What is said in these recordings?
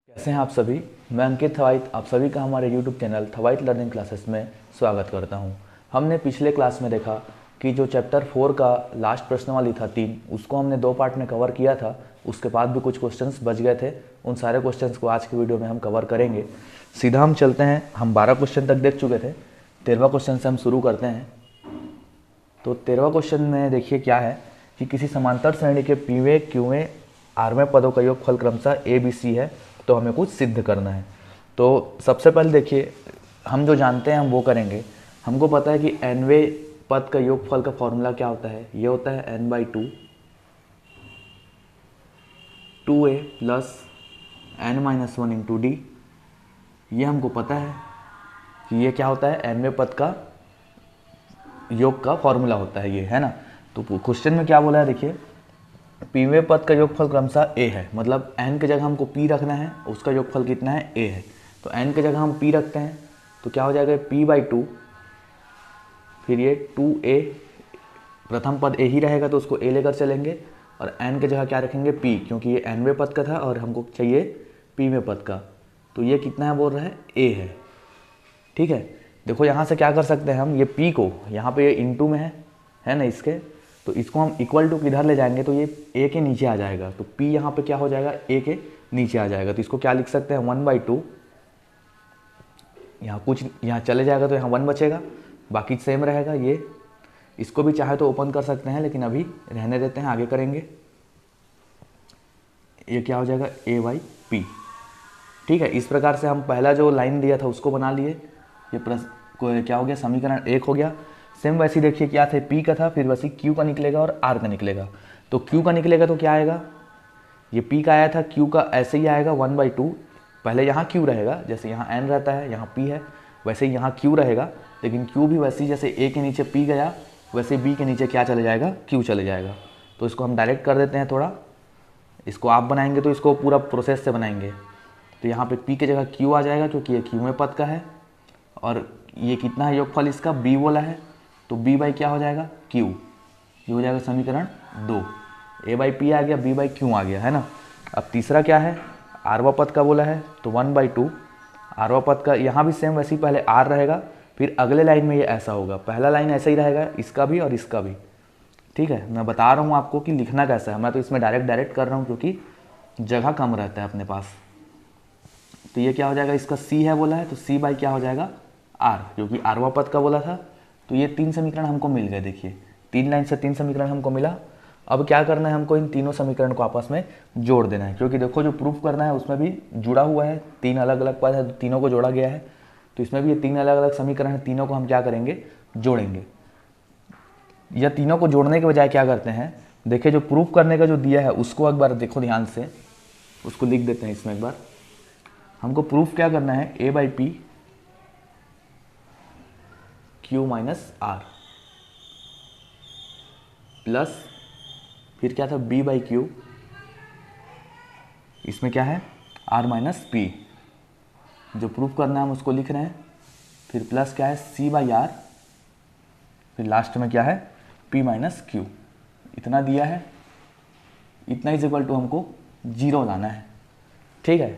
कैसे हैं आप सभी। मैं अंकित थवाइट आप सभी का हमारे YouTube चैनल थवाइट लर्निंग क्लासेस में स्वागत करता हूं। हमने पिछले क्लास में देखा कि जो चैप्टर 4 का लास्ट प्रश्नावली था 3, उसको हमने 2 पार्ट में कवर किया था। उसके बाद भी कुछ क्वेश्चंस बच गए थे। उन सारे क्वेश्चंस को आज की वीडियो में हम कवर करेंगे। सीधा हम चलते हैं। हम 12 क्वेश्चन तक देख चुके थे। 13वां क्वेश्चन से हम शुरू करते हैं। तो 13वां क्वेश्चन में देखिए क्या है कि किसी समांतर श्रेणी के पीवें क्यूवें आरवें पदों का योगफल क्रमशः ए बी सी है, तो हमें कुछ सिद्ध करना है। तो सबसे पहले देखिए, हम जो जानते हैं हम वो करेंगे। हमको पता है कि एनवें पद का योगफल का फॉर्मूला क्या होता है। ये होता है n/2 2a plus n-1 into D. ये हमको पता है कि ये क्या होता है, एनवें पद का योग का फॉर्मूला होता है ये, है ना। तो क्वेश्चन में क्या बोला है देखिए, पीवें पद का योगफल क्रमशः a है, मतलब n की जगह हमको p रखना है, उसका योगफल कितना है a है। तो n की जगह हम p रखते हैं तो क्या हो जाएगा p/2, फिर ये 2a, प्रथम पद a ही रहेगा तो उसको a लेकर चलेंगे, और n की जगह क्या रखेंगे p, क्योंकि ये nवें पद का था और हमको चाहिए pवें पद का। तो ये कितना है बोल रहा है, a है। ठीक है, देखो यहाँ से क्या कर सकते हैं हम, ये p को यहाँ पे ये इंटू में है ना इसके, तो इसको हम इक्वल टू किधर ले जाएंगे तो ये a के नीचे आ जाएगा। तो p यहाँ पे क्या हो जाएगा, a के नीचे आ जाएगा। तो इसको क्या लिख सकते हैं, 1/2, यहाँ कुछ यहाँ चले जाएगा तो यहाँ 1 बचेगा, बाकी सेम रहेगा। ये इसको भी चाहे तो ओपन कर सकते हैं, लेकिन अभी रहने देते हैं, आगे करेंगे। ये क्या हो जाएगा, a/p। ठीक है, इस प्रकार से हम पहला जो लाइन दिया था उसको बना लिए। ये क्या हो गया, समीकरण 1 हो गया। सेम वैसे देखिए क्या थे, p का था, फिर वैसे q का निकलेगा और r का निकलेगा। तो q का निकलेगा तो क्या आएगा, ये p का आया था, q का ऐसे ही आएगा 1/2। पहले यहाँ q रहेगा, जैसे यहाँ n रहता है, यहाँ p है, वैसे ही यहाँ q रहेगा। लेकिन q भी वैसे ही जैसे a के नीचे p गया, वैसे b के नीचे क्या चले जाएगा, q चले जाएगा। तो इसको हम डायरेक्ट कर देते हैं थोड़ा। इसको आप बनाएंगे तो इसको पूरा प्रोसेस से बनाएंगे। तो यहाँ पे p की जगह q आ जाएगा, क्योंकि ये q में पद का है, और ये कितना है योगफल इसका, b बोला है, तो b/ क्या हो जाएगा, q। ये हो जाएगा समीकरण 2। a/p आ गया, b/q आ गया, है ना। अब तीसरा क्या है, आरवा पद का बोला है, तो 1/2 आरवा पद का, यहाँ भी सेम वैसे ही पहले r रहेगा, फिर अगले लाइन में ये ऐसा होगा। पहला लाइन ऐसा ही रहेगा, इसका भी और इसका भी। ठीक है, मैं बता रहा हूँ आपको कि लिखना कैसा है। मैं तो इसमें डायरेक्ट कर रहा हूँ क्योंकि जगह कम रहता है अपने पास। तो ये क्या हो जाएगा, इसका c है बोला है, तो c/ क्या हो जाएगा, r, क्योंकि आरवा पद का बोला था। तो ये 3 समीकरण हमको मिल गए। देखिए 3 लाइन से 3 समीकरण हमको मिला। अब क्या करना है, हमको इन तीनों समीकरण को आपस में जोड़ देना है, क्योंकि देखो जो प्रूफ करना है उसमें भी जुड़ा हुआ है, 3 अलग अलग पद है, तो तीनों को जोड़ा गया है। तो इसमें भी ये 3 अलग अलग समीकरण है, तीनों को हम क्या करेंगे, जोड़ेंगे। या तीनों को जोड़ने के बजाय क्या करते हैं, देखिए जो प्रूफ करने का जो दिया है उसको एक बार देखो ध्यान से, उसको लिख देते हैं इसमें एक बार। हमको प्रूफ क्या करना है, a/p q - r प्लस फिर क्या था, b/q, इसमें क्या है, r - p। जो प्रूफ करना है हम उसको लिख रहे हैं। फिर प्लस क्या है, c/r, फिर लास्ट में क्या है, p - q। इतना दिया है, इतना इज इक्वल टू हमको 0 लाना है। ठीक है,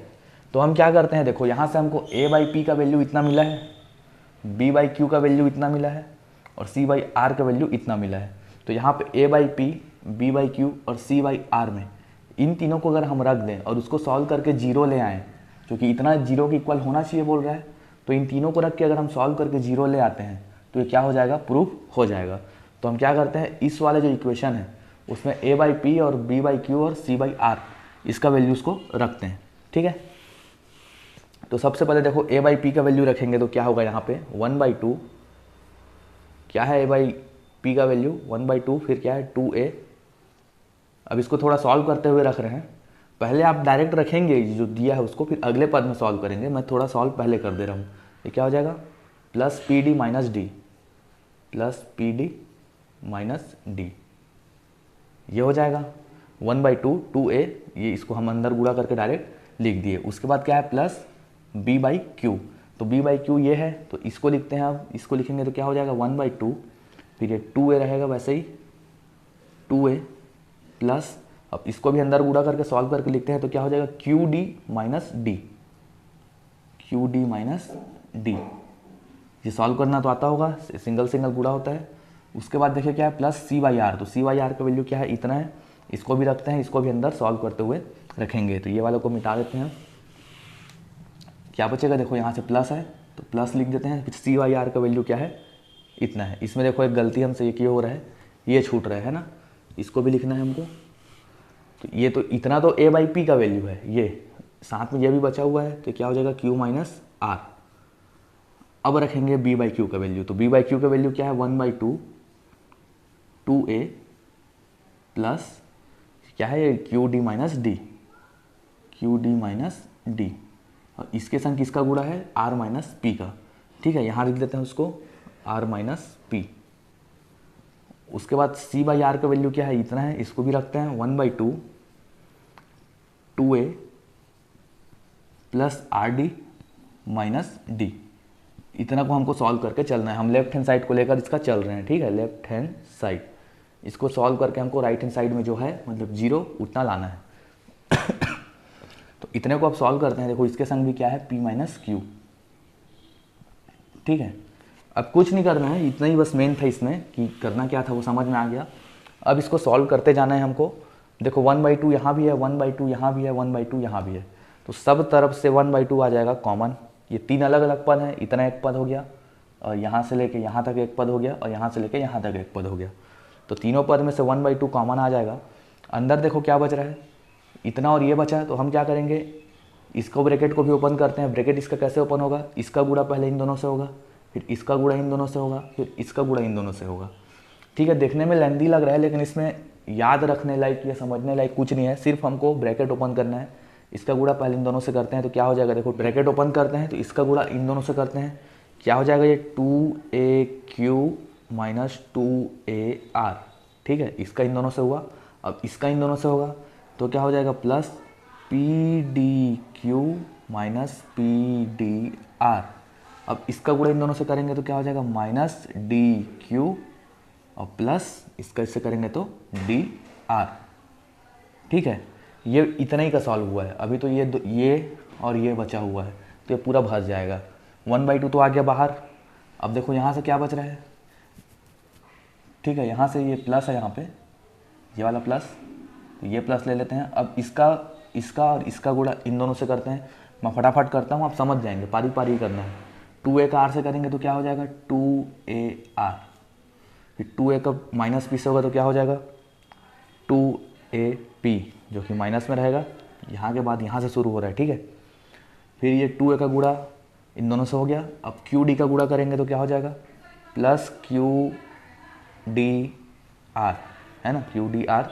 तो हम क्या करते हैं, देखो यहाँ से हमको a/p का वैल्यू इतना मिला है, b/q का वैल्यू इतना मिला है, और c/r का वैल्यू इतना मिला है। तो यहाँ पे a/p, b/q और c/r में इन तीनों को अगर हम रख दें और उसको सॉल्व करके 0 ले आएँ, क्योंकि इतना 0 के इक्वल होना चाहिए बोल रहा है, तो इन तीनों को रख के अगर हम सॉल्व करके 0 ले आते हैं तो ये क्या हो जाएगा, प्रूफ हो जाएगा। तो हम क्या करते हैं, इस वाले जो इक्वेशन है उसमें a/p और b/q और c/r इसका वैल्यू उसको रखते हैं। ठीक है, तो सबसे पहले देखो a/p का वैल्यू रखेंगे तो क्या होगा, यहाँ पे 1/2, क्या है a/p का वैल्यू 1/2, फिर क्या है 2a। अब इसको थोड़ा सॉल्व करते हुए रख रहे हैं। पहले आप डायरेक्ट रखेंगे जो दिया है उसको, फिर अगले पद में सॉल्व करेंगे। मैं थोड़ा सॉल्व पहले कर दे रहा हूँ। ये क्या हो जाएगा, plus pd - d, plus pd - d, ये हो जाएगा 1/2 2a। ये इसको हम अंदर गुणा करके डायरेक्ट लिख दिए। उसके बाद क्या है, प्लस b/q, तो b/q ये है, तो इसको लिखते हैं। अब इसको लिखेंगे तो क्या हो जाएगा, 1/2, फिर ये 2a रहेगा वैसे ही 2a, प्लस अब इसको भी अंदर गुणा करके सॉल्व करके लिखते हैं तो क्या हो जाएगा Q d minus d, q d minus D. ये सॉल्व करना तो आता होगा, सिंगल सिंगल गुणा होता है। उसके बाद देखिए क्या है प्लस सी वाई आर, तो सी वाई आर का वैल्यू क्या है इतना है, इसको भी रखते हैं, इसको भी अंदर सॉल्व करते हुए रखेंगे। तो ये वालों को मिटा देते हैं, क्या बचेगा देखो यहाँ से प्लस है तो प्लस लिख देते हैं, फिर सी वाई आर का वैल्यू क्या है इतना है। इसमें देखो एक गलती हमसे ये हो रहा है, ये छूट रहा है ना, इसको भी लिखना है हमको। तो ये तो इतना तो ए बाई पी का वैल्यू है, ये साथ में ये भी बचा हुआ है तो क्या हो जाएगा क्यू माइनस आर। अब रखेंगे बी बाई क्यू का वैल्यू, तो बी बाई क्यू का वैल्यू क्या है 1/2 2a प्लस क्या है ये q d minus d, q d minus d, और इसके संग किसका गुणा है आर माइनस पी का। ठीक है, यहाँ लिख देते हैं उसको आर माइनस पी। उसके बाद सी बाई आर का वैल्यू क्या है इतना है, इसको भी रखते हैं 1/2 2a plus R D minus D. इतना को हमको सॉल्व करके चलना है, हम लेफ्ट हैंड साइड को लेकर इसका चल रहे हैं। ठीक है, लेफ्ट हैंड साइड, इसको सॉल्व करके हमको राइट हैंड साइड में जो है मतलब 0 उतना लाना है। तो इतने को अब सॉल्व करते हैं, देखो इसके संग भी क्या है p माइनस क्यू। ठीक है, अब कुछ नहीं करना है, इतना ही बस मेन था इसमें कि करना क्या था वो समझ में आ गया। अब इसको सॉल्व करते जाना है हमको। देखो 1/2 यहाँ भी है, 1/2 यहाँ भी है, 1/2 यहाँ भी है, तो सब तरफ से 1/2 आ जाएगा कॉमन। ये 3 अलग अलग पद हैं, इतना एक पद हो गया, और यहाँ से लेके यहाँ तक एक पद हो गया, और यहाँ से लेके यहाँ तक एक पद हो गया। तो तीनों पद में से 1/2 कॉमन आ जाएगा। अंदर देखो क्या बच रहा है, इतना और ये बचा है, तो हम क्या करेंगे इसको ब्रैकेट को भी ओपन करते हैं। ब्रैकेट इसका कैसे ओपन होगा, इसका गुणा पहले इन दोनों से होगा, फिर इसका गुणा इन दोनों से होगा, फिर इसका गुणा इन दोनों से होगा। ठीक है, देखने में लेंदी लग रहा है लेकिन इसमें याद रखने लायक या समझने लायक कुछ नहीं है, सिर्फ हमको ब्रैकेट ओपन करना है। इसका गुणा पहले इन दोनों से करते हैं तो क्या हो जाएगा, देखो ब्रैकेट ओपन करते हैं तो इसका गुणा इन दोनों से करते हैं, क्या हो जाएगा ये 2aq माइनस 2ar। ठीक है, इसका इन दोनों से हुआ, अब इसका इन दोनों से होगा तो क्या हो जाएगा प्लस pdq माइनस pdr। अब इसका गुणा इन दोनों से करेंगे तो क्या हो जाएगा माइनस dq और प्लस इसका इससे करेंगे तो dr। ठीक है, ये इतना ही का सॉल्व हुआ है। अभी तो ये और ये बचा हुआ है तो ये पूरा भर जाएगा। 1/2 तो आ गया बाहर। अब देखो यहाँ से क्या बच रहा है, ठीक है, यहाँ से ये प्लस है, यहाँ पे ये वाला प्लस, तो ये प्लस ले लेते हैं। अब इसका और इसका गुणा इन दोनों से करते हैं। मैं फटाफट करता हूँ, आप समझ जाएंगे, पारी पारी करना है। 2a का r से करेंगे तो क्या हो जाएगा 2ar, फिर 2a का माइनस p से होगा तो क्या हो जाएगा 2ap, जो कि माइनस में रहेगा, यहाँ के बाद यहाँ से शुरू हो रहा है। ठीक है, फिर ये 2a का गुणा इन दोनों से हो गया। अब qd का गुणा करेंगे तो क्या हो जाएगा प्लस qdr, है ना, qdr।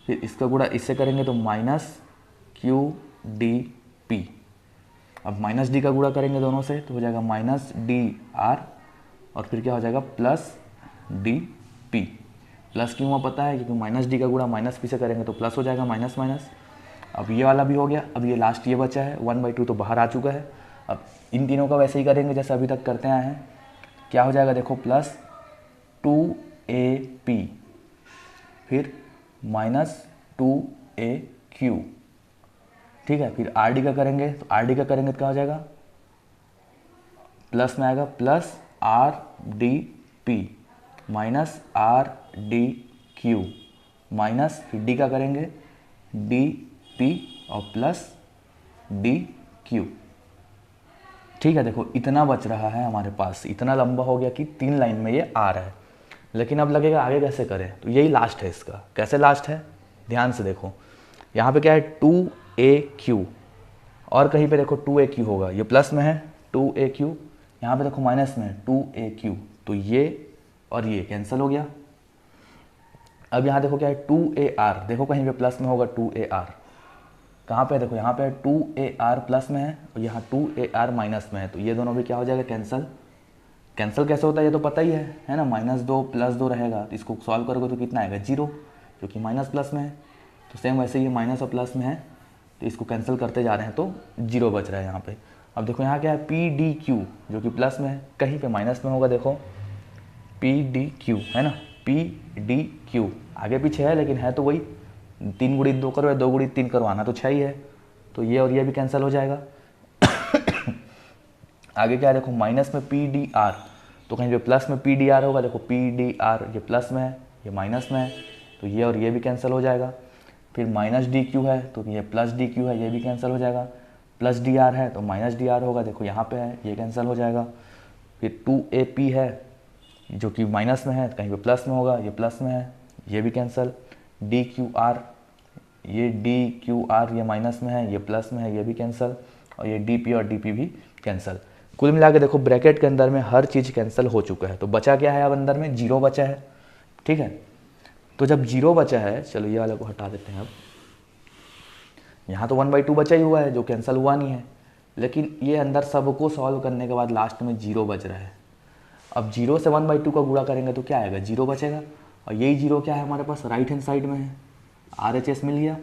फिर इसका गुणा इससे करेंगे तो माइनस qdp। अब माइनस डी का गुणा करेंगे दोनों से तो हो जाएगा माइनस dr, और फिर क्या हो जाएगा प्लस dp। प्लस क्यों हुआ पता है, क्योंकि माइनस डी का गुणा माइनस पी से करेंगे तो प्लस हो जाएगा माइनस माइनस। अब ये वाला भी हो गया। अब ये लास्ट ये बचा है 1/2 तो बाहर आ चुका है। अब इन तीनों का वैसे ही करेंगे जैसे अभी तक करते आए हैं। क्या हो जाएगा देखो प्लस 2ap फिर माइनस 2aq। ठीक है, फिर आर डी का करेंगे तो आर डी का करेंगे तो क्या हो जाएगा प्लस में आएगा plus R D P minus R D Q minus फिर डी का करेंगे डी पी और प्लस डी क्यू। ठीक है, देखो इतना बच रहा है हमारे पास, इतना लंबा हो गया कि 3 लाइन में ये आ रहा है। लेकिन अब लगेगा आगे कैसे करें, तो यही लास्ट है इसका। कैसे लास्ट है ध्यान से देखो, यहाँ पे क्या है 2aq, और कहीं पे देखो 2aq होगा, ये प्लस में है 2aq, यहाँ पे देखो माइनस में है 2aq, तो ये और ये कैंसिल हो गया। अब यहाँ देखो क्या है 2ar, देखो कहीं पे प्लस में होगा 2ar, कहाँ पे देखो यहाँ पे 2ar प्लस में है और यहाँ 2ar माइनस में है, तो ये दोनों भी क्या हो जाएगा कैंसिल। कैंसिल कैसे होता है ये तो पता ही है ना, -2 + 2 रहेगा, तो इसको सॉल्व करोगे तो कितना आएगा 0, जो कि माइनस प्लस में है। तो सेम वैसे ये माइनस और प्लस में है, तो इसको कैंसिल करते जा रहे हैं तो 0 बच रहा है यहाँ पे। अब देखो यहाँ क्या है PDQ, जो कि प्लस में है, कहीं पे माइनस में होगा, देखो PDQ है ना, PDQ आगे पीछे है लेकिन है तो वही 3 गुणित 2 करो या 2 गुणित 3 करो, आना तो 6 ही है, तो ये और ये भी कैंसिल हो जाएगा। आगे क्या है देखो, माइनस में पी डी आर, तो कहीं पे प्लस में पी डी आर होगा, देखो पी डी आर ये प्लस में है, ये माइनस में है, तो ये और ये भी कैंसिल हो जाएगा। फिर माइनस डी क्यू है तो ये प्लस डी क्यू है, ये भी कैंसिल हो जाएगा। प्लस डी आर है तो माइनस डी आर होगा, देखो यहाँ पे है, ये कैंसिल हो जाएगा। फिर 2AP है जो कि माइनस में है, कहीं पे प्लस में होगा, ये प्लस में है, ये भी कैंसिल। डी क्यू आर, ये डी क्यू आर ये माइनस में है, ये प्लस में है, ये भी कैंसिल। और ये डी पी और डी पी भी कैंसिल। कुल मिला के देखो ब्रैकेट के अंदर में हर चीज़ कैंसिल हो चुका है, तो बचा क्या है अब अंदर में, 0 बचा है। ठीक है, तो जब 0 बचा है, चलो ये वाले को हटा देते हैं। अब यहाँ तो 1/2 बचा ही हुआ है जो कैंसिल हुआ नहीं है, लेकिन ये अंदर सबको सॉल्व करने के बाद लास्ट में 0 बच रहा है। अब 0 से 1/2 का गुणा करेंगे तो क्या आएगा, 0 बचेगा। और यही 0 क्या है हमारे पास, राइट हैंड साइड में है। RHS मिल गया,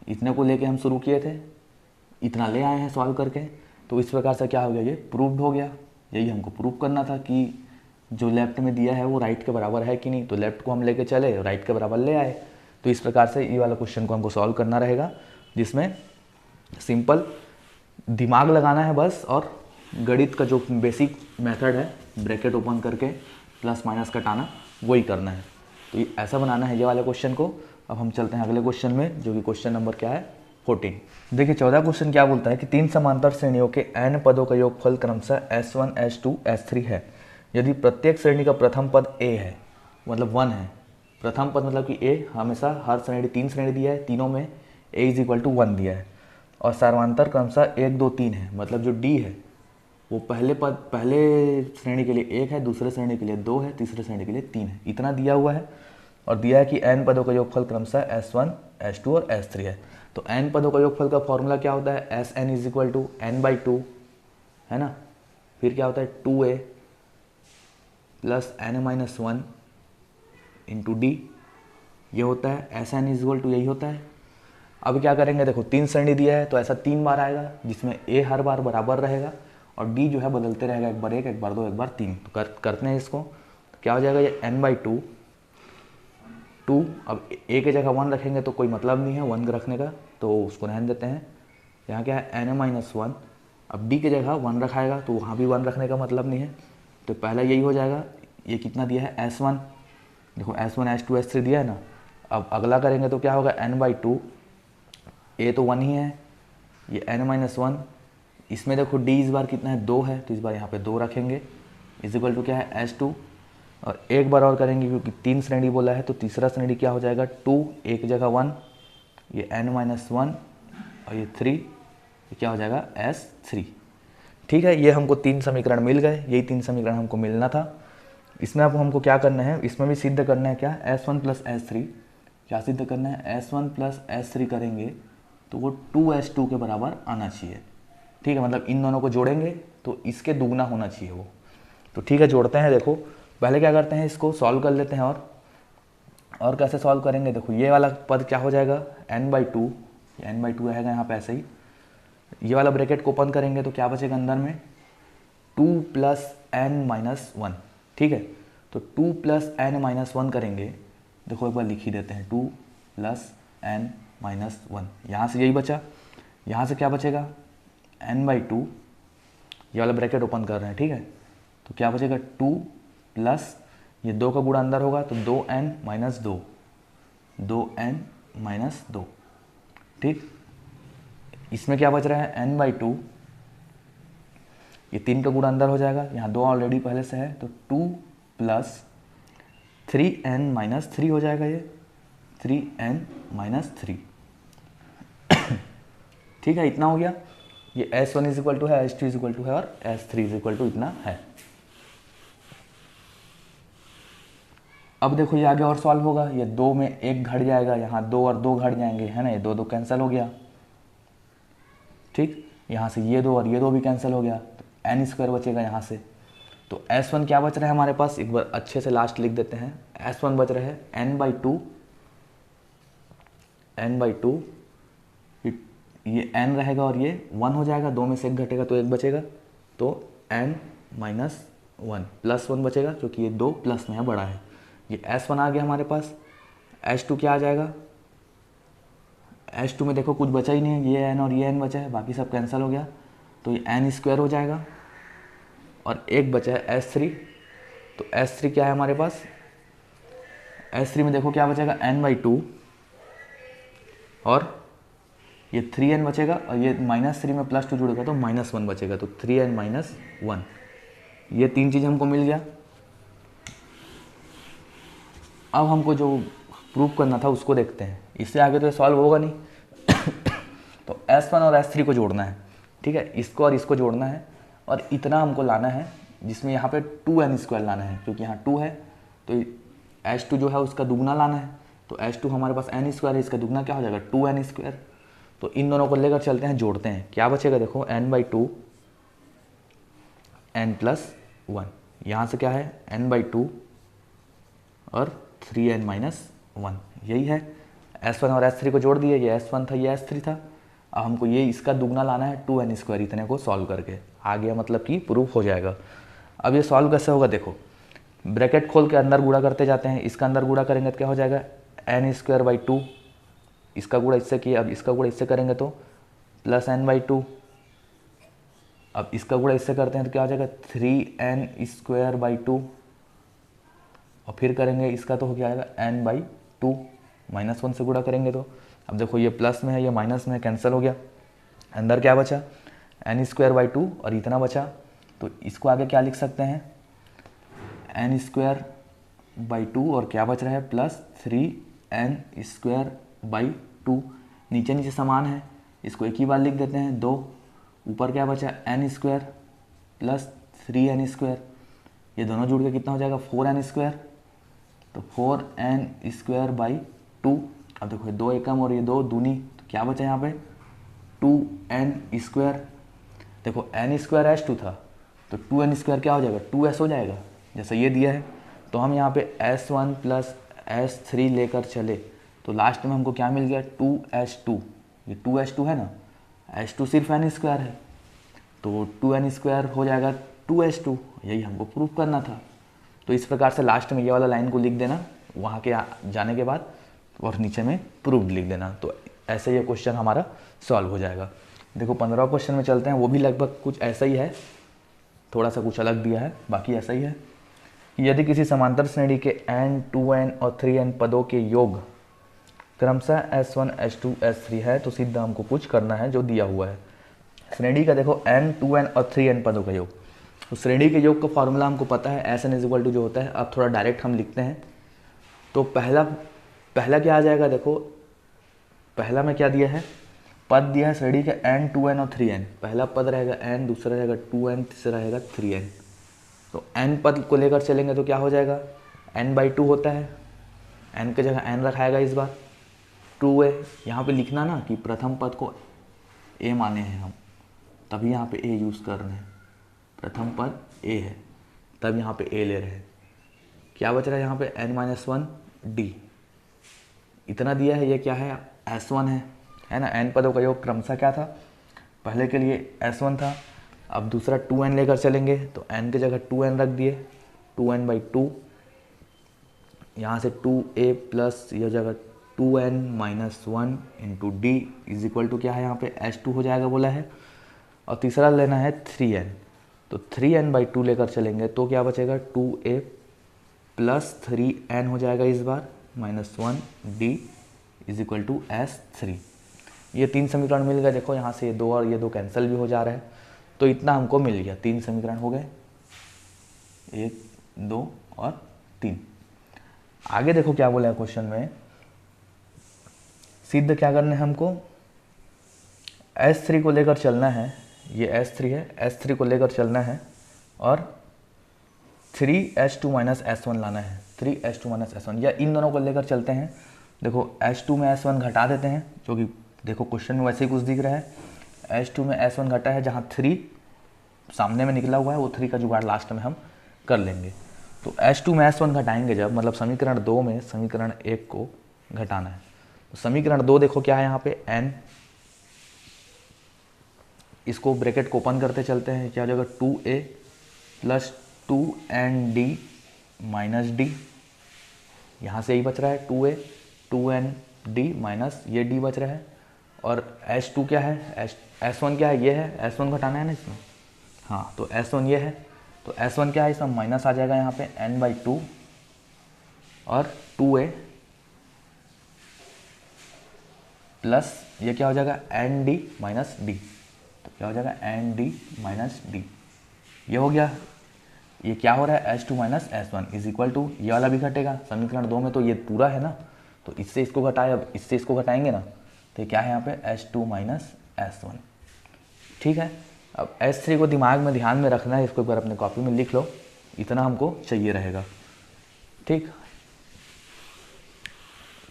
इतने को लेके हम शुरू किए थे, इतना ले आए हैं सॉल्व करके, तो इस प्रकार से क्या हो गया, ये प्रूव्ड हो गया। यही हमको प्रूव करना था कि जो लेफ्ट में दिया है वो राइट के बराबर है कि नहीं, तो लेफ्ट को हम लेके चले, राइट के बराबर ले आए। तो इस प्रकार से ये वाला क्वेश्चन को हमको सॉल्व करना रहेगा, जिसमें सिंपल दिमाग लगाना है बस, और गणित का जो बेसिक मेथड है, ब्रैकेट ओपन करके प्लस माइनस कटाना, वही करना है। तो ये ऐसा बनाना है ये वाले क्वेश्चन को। अब हम चलते हैं अगले क्वेश्चन में, जो कि क्वेश्चन नंबर क्या है, 14। देखिए 14 क्वेश्चन क्या बोलता है कि 3 समांतर श्रेणियों के n पदों का योगफल क्रमशः S1, S2, S3 है। यदि प्रत्येक श्रेणी का प्रथम पद a है, मतलब 1 है, प्रथम पद मतलब कि a हमेशा हर श्रेणी 3 श्रेणी दिया है, तीनों में a = 1 दिया है, और सर्वांतर क्रमशः 1, 2, 3 है, मतलब जो d है वो पहले श्रेणी के लिए 1 है, दूसरे श्रेणी के लिए 2 है, तीसरे श्रेणी के लिए 3 है, इतना दिया हुआ है। और दिया है कि n पदों का योगफल क्रमशः S1, S2 और S3 है। तो n पदों का योगफल का फॉर्मूला क्या होता है, Sn = n/2, है ना। फिर क्या होता है 2a + n-1 × d, ये होता है Sn = यही होता है। अब क्या करेंगे, देखो 3 श्रेणी दिया है तो ऐसा 3 बार आएगा, जिसमें a हर बार बराबर रहेगा और d जो है बदलते रहेगा, एक बार 1, एक बार 2, एक बार 3। तो करते हैं इसको, तो क्या हो जाएगा, ये n/2 2। अब a के जगह 1 रखेंगे तो कोई मतलब नहीं है 1 रखने का, तो उसको रहने देते हैं। यहाँ क्या है n-1, अब d के जगह 1 रखाएगा तो वहाँ भी 1 रखने का मतलब नहीं है, तो पहला यही हो जाएगा। ये कितना दिया है, S1, देखो S1, S2, S3 दिया है ना। अब अगला करेंगे तो क्या होगा, n/2, a तो 1 ही है, ये n-1, इसमें देखो d इस बार कितना है, 2 है, तो इस बार यहाँ पे 2 रखेंगे, = क्या है, S2। और एक बार और करेंगे क्योंकि 3 श्रेणी बोला है, तो तीसरा श्रेणी क्या हो जाएगा, 2, a की जगह 1, ये n-1 और ये 3, ये क्या हो जाएगा, S3। ठीक है, ये हमको 3 समीकरण मिल गए, यही 3 समीकरण हमको मिलना था। इसमें अब हमको क्या करना है, इसमें भी सिद्ध करना है क्या, S1 + S3, क्या सिद्ध करना है, S1 + S3 करेंगे तो वो 2S2 के बराबर आना चाहिए। ठीक है, मतलब इन दोनों को जोड़ेंगे तो इसके दुगना होना चाहिए वो। तो ठीक है, जोड़ते हैं। देखो पहले क्या करते हैं, इसको सॉल्व कर लेते हैं। और कैसे सॉल्व करेंगे, देखो ये वाला पद क्या हो जाएगा, n/2, n/2 रहेगा यहाँ पे ऐसे ही। ये वाला ब्रैकेट को ओपन करेंगे तो क्या बचेगा अंदर में, 2 + n-1। ठीक है, तो 2 + n-1 करेंगे, देखो एक बार लिख ही देते हैं, 2 + n-1, यहाँ से यही बचा। यहाँ से क्या बचेगा, n/2, ये वाला ब्रैकेट ओपन कर रहे हैं। ठीक है, तो क्या बचेगा, 2 प्लस ये 2 का गुणा अंदर होगा तो 2n-2, 2n-2। ठीक, इसमें क्या बच रहा है, n/2, ये 3 का गुणा अंदर हो जाएगा, यहाँ 2 ऑलरेडी पहले से है, तो 2 + 3n-3 हो जाएगा, ये 3n-3। ठीक है, इतना हो गया। ये S1 = है, S2 = है और S3 = इतना है। अब देखो ये आगे और सॉल्व होगा, ये 2 में 1 घट जाएगा, यहाँ 2 और 2 घट जाएंगे, है ना, ये 2 2 कैंसिल हो गया। ठीक, यहाँ से ये 2 और ये 2 भी कैंसिल हो गया, तो n² बचेगा यहाँ से। तो S1 क्या बच रहा है हमारे पास, एक बार अच्छे से लास्ट लिख देते हैं। S1 बच रहे हैं n/2, ये n रहेगा और ये 1 हो जाएगा, 2 में से 1 घटेगा तो 1 बचेगा, तो n-1 +1 बचेगा, क्योंकि ये 2 प्लस में है, बड़ा है। ये S1 आ गया हमारे पास। S2 क्या आ जाएगा, H2 में देखो कुछ बचा ही नहीं है, ये n और ये n बचा है, बाकी सब कैंसिल हो गया, तो ये n स्क्वायर हो जाएगा और एक बचा है H3। तो H3 क्या है हमारे पास, H3 में देखो क्या बचेगा n/2 और ये 3n बचेगा और ये -3 में +2 जुड़ेगा तो -1 बचेगा, तो 3n - 1। ये तीन चीज़ हमको मिल गया। अब हमको जो प्रूव करना था उसको देखते हैं, इससे आगे तो ये सॉल्व होगा नहीं। तो S1 और S3 को जोड़ना है, ठीक है, इसको और इसको जोड़ना है और इतना हमको लाना है जिसमें यहाँ पे 2n² लाना है, क्योंकि यहाँ 2 है तो H2 जो है उसका दुगना लाना है। तो H2 हमारे पास n² है, इसका दुगना क्या हो जाएगा 2n²। तो इन दोनों को लेकर चलते हैं, जोड़ते हैं, क्या बचेगा देखो n/2 n+1, यहाँ से क्या है n/2 और 3n - 1, यही है। S1 और S3 को जोड़ दिए, ये S1 था ये S3 था। अब हमको ये इसका दुगना लाना है 2n², इतने को सॉल्व करके आ गया, मतलब कि प्रूफ हो जाएगा। अब ये सॉल्व कैसे होगा देखो, ब्रैकेट खोल के अंदर गुणा करते जाते हैं, इसका अंदर गुणा करेंगे तो क्या हो जाएगा n²/2, इसका गुणा इससे किया, अब इसका गुणा इससे करेंगे तो +n/2, अब इसका गुणा इससे करते हैं तो क्या हो जाएगा 3n²/2 और फिर करेंगे इसका तो हो क्या आएगा n/2, -1 से गुणा करेंगे तो अब देखो ये प्लस में है ये माइनस में है, कैंसिल हो गया। अंदर क्या बचा n²/2 और इतना बचा, तो इसको आगे क्या लिख सकते हैं n²/2 और क्या बच रहा है +3n²/2। नीचे नीचे समान है, इसको एक ही बार लिख देते हैं 2। ऊपर क्या बचा n² + 3n², ये दोनों जुड़ के कितना हो जाएगा 4n², तो 4n²/2। अब देखो 2 एकम और ये 2 दूनी, तो क्या बचा यहाँ पे 2n²। देखो n² H2 था तो 2n² क्या हो जाएगा 2s हो जाएगा, जैसा ये दिया है। तो हम यहाँ पे S1 + S3 लेकर चले तो लास्ट में हमको क्या मिल गया 2s2। ये 2s2 है ना, H2 सिर्फ n² है तो 2n² हो जाएगा 2s2, यही हमको प्रूफ करना था। तो इस प्रकार से लास्ट में ये वाला लाइन को लिख देना वहाँ के जाने के बाद और नीचे में प्रूफ लिख देना, तो ऐसे ये क्वेश्चन हमारा सॉल्व हो जाएगा। देखो 15 क्वेश्चन में चलते हैं, वो भी लगभग कुछ ऐसा ही है, थोड़ा सा कुछ अलग दिया है, बाकी ऐसा ही है। यदि किसी समांतर श्रेणी के n, 2n और 3n पदों के योग क्रमशः S1, S2, S3 है तो सिद्ध हमको कुछ करना है जो दिया हुआ है। श्रेणी का देखो n, 2n और 3n पदों का योग, तो श्रेणी के योग का फॉर्मूला हमको पता है Sn = जो होता है। अब थोड़ा डायरेक्ट हम लिखते हैं, तो पहला क्या आ जाएगा देखो, पहला में क्या दिया है पद दिया है श्रेणी के n, 2n और 3n। पहला पद रहेगा n, दूसरा रहेगा 2n, तीसरा रहेगा 3n। तो n पद को लेकर चलेंगे तो क्या हो जाएगा n/2 होता है, n की जगह n रखाएगा इस बार 2a। यहाँ पे लिखना ना कि प्रथम पद को a माने हैं हम, तभी यहाँ पे a यूज़ कर रहे हैं, प्रथम पद a है तब यहाँ पे a ले रहे हैं। क्या बच रहा है यहाँ पे n-1 d, इतना दिया है। ये क्या है S1 है ना। n पदों का योग क्रमशः क्या था, पहले के लिए S1 था, अब दूसरा 2n लेकर चलेंगे तो n की जगह 2n रख दिए 2n/2, यहाँ से 2a प्लस यह जगह 2n - 1 इंटू d = क्या है यहाँ पे H2 हो जाएगा बोला है। और तीसरा लेना है 3n, तो 3n/2 लेकर चलेंगे तो क्या बचेगा 2a प्लस 3n हो जाएगा इस बार -1 d = S3। ये 3 समीकरण मिल गए। देखो यहाँ से ये 2 और ये 2 कैंसिल भी हो जा रहा है, तो इतना हमको मिल गया, 3 समीकरण हो गए, 1, 2 और 3। आगे देखो क्या बोला है क्वेश्चन में, सिद्ध क्या करना है हमको S3 को लेकर चलना है, ये S3 है, S3 को लेकर चलना है और 3H2 - S1 लाना है, 3H2 - S1, या इन दोनों को लेकर चलते हैं। देखो H2 में S1 घटा देते हैं, जो कि देखो क्वेश्चन में वैसे ही कुछ दिख रहा है। H2 में S1 घटा है, जहाँ 3 सामने में निकला हुआ है वो 3 का जुगाड़ लास्ट में हम कर लेंगे। तो H2 में S1 घटाएंगे जब, मतलब समीकरण 2 में समीकरण 1 को घटाना है। तो समीकरण 2 देखो क्या है यहाँ पे n, इसको ब्रैकेट को ओपन करते चलते हैं, क्या हो जाएगा 2a plus 2nd minus d, यहाँ से यही बच रहा है 2a 2nd माइनस ये d बच रहा है, और H2 क्या है, S1 क्या है, ये है, S1 घटाना है ना इसमें, हाँ तो S1 ये है, तो S1 क्या है, इसमें माइनस आ जाएगा यहाँ पे n/2 और 2a प्लस ये क्या हो जाएगा ND माइनस डी, तो क्या हो जाएगा ND माइनस डी, ये हो गया। ये क्या हो रहा है H2 minus S1 is equal to, ये वाला भी घटेगा समीकरण 2 में, तो ये पूरा है ना, तो इससे इसको घटाए, अब इससे इसको घटाएंगे ना, तो ये क्या है यहाँ पे H2 माइनस S1। ठीक है, अब S3 को दिमाग में ध्यान में रखना है, इसको एक बार अपने कॉपी में लिख लो, इतना हमको चाहिए रहेगा। ठीक,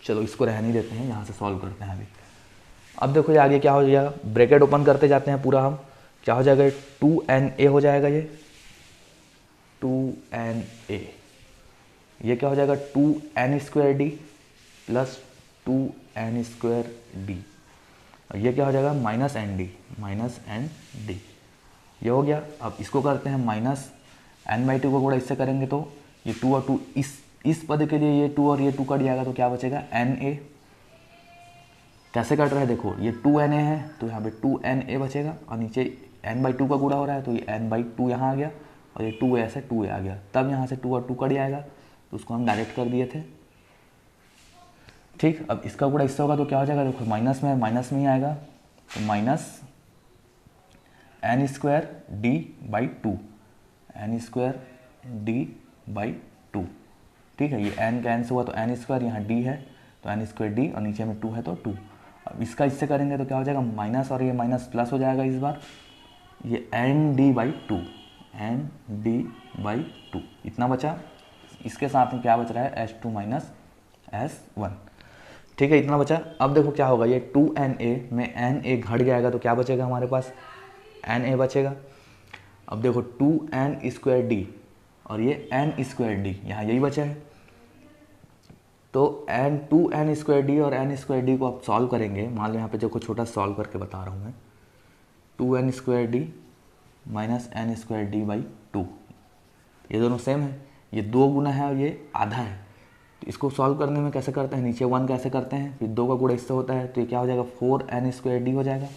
चलो इसको रहने देते हैं, यहाँ से सॉल्व करते हैं अभी। अब देखो ये आगे क्या हो जाएगा, ब्रैकेट ओपन करते जाते हैं पूरा हम, क्या हो जाएगा 2na हो जाएगा, ये 2na, ये क्या हो जाएगा 2n² प्लस 2n²d, और ये क्या हो जाएगा -nd, ये हो गया। अब इसको करते हैं माइनस n/2 को गुणा इससे करेंगे तो ये 2 और 2 इस पद के लिए ये 2 और ये 2 कट जाएगा, तो क्या बचेगा na, कैसे कट रहा है देखो, ये 2na है तो यहाँ पे 2na बचेगा, और नीचे n/2 का गुणा हो रहा है तो ये n/2 यहाँ आ गया, और ये 2a से 2a आ गया, तब यहाँ से 2 और 2 कट जाएगा, तो उसको हम डायरेक्ट कर दिए थे। ठीक, अब इसका गुणा इससे होगा तो क्या हो जाएगा, देखो माइनस में ही आएगा, तो माइनस n²d/2, n²d/2। ठीक है, ये n का n से हुआ तो n², यहाँ d है तो n²d, और नीचे में 2 है तो 2। अब इसका इससे करेंगे तो क्या हो जाएगा माइनस, और ये माइनस प्लस हो जाएगा इस बार, ये nd/2, nd/2 इतना बचा। इसके साथ में क्या बच रहा है H2 माइनस S1। ठीक है, इतना बचा। अब देखो क्या होगा, ये 2na में na घट जाएगा तो क्या बचेगा हमारे पास, na बचेगा। अब देखो 2n²d और ये n²d, यहाँ यही बचा है, तो 2n²d और n²d को आप सॉल्व करेंगे। मान लो यहाँ पे देखो छोटा सॉल्व करके बता रहा हूँ मैं, 2n² माइनस n²d/2, ये दोनों सेम है, ये 2 गुना है और ये आधा है, तो इसको सॉल्व करने में कैसे करते हैं, नीचे 1 कैसे करते हैं, फिर 2 का गुणा इससे होता है, तो ये क्या हो जाएगा 4n²d हो जाएगा,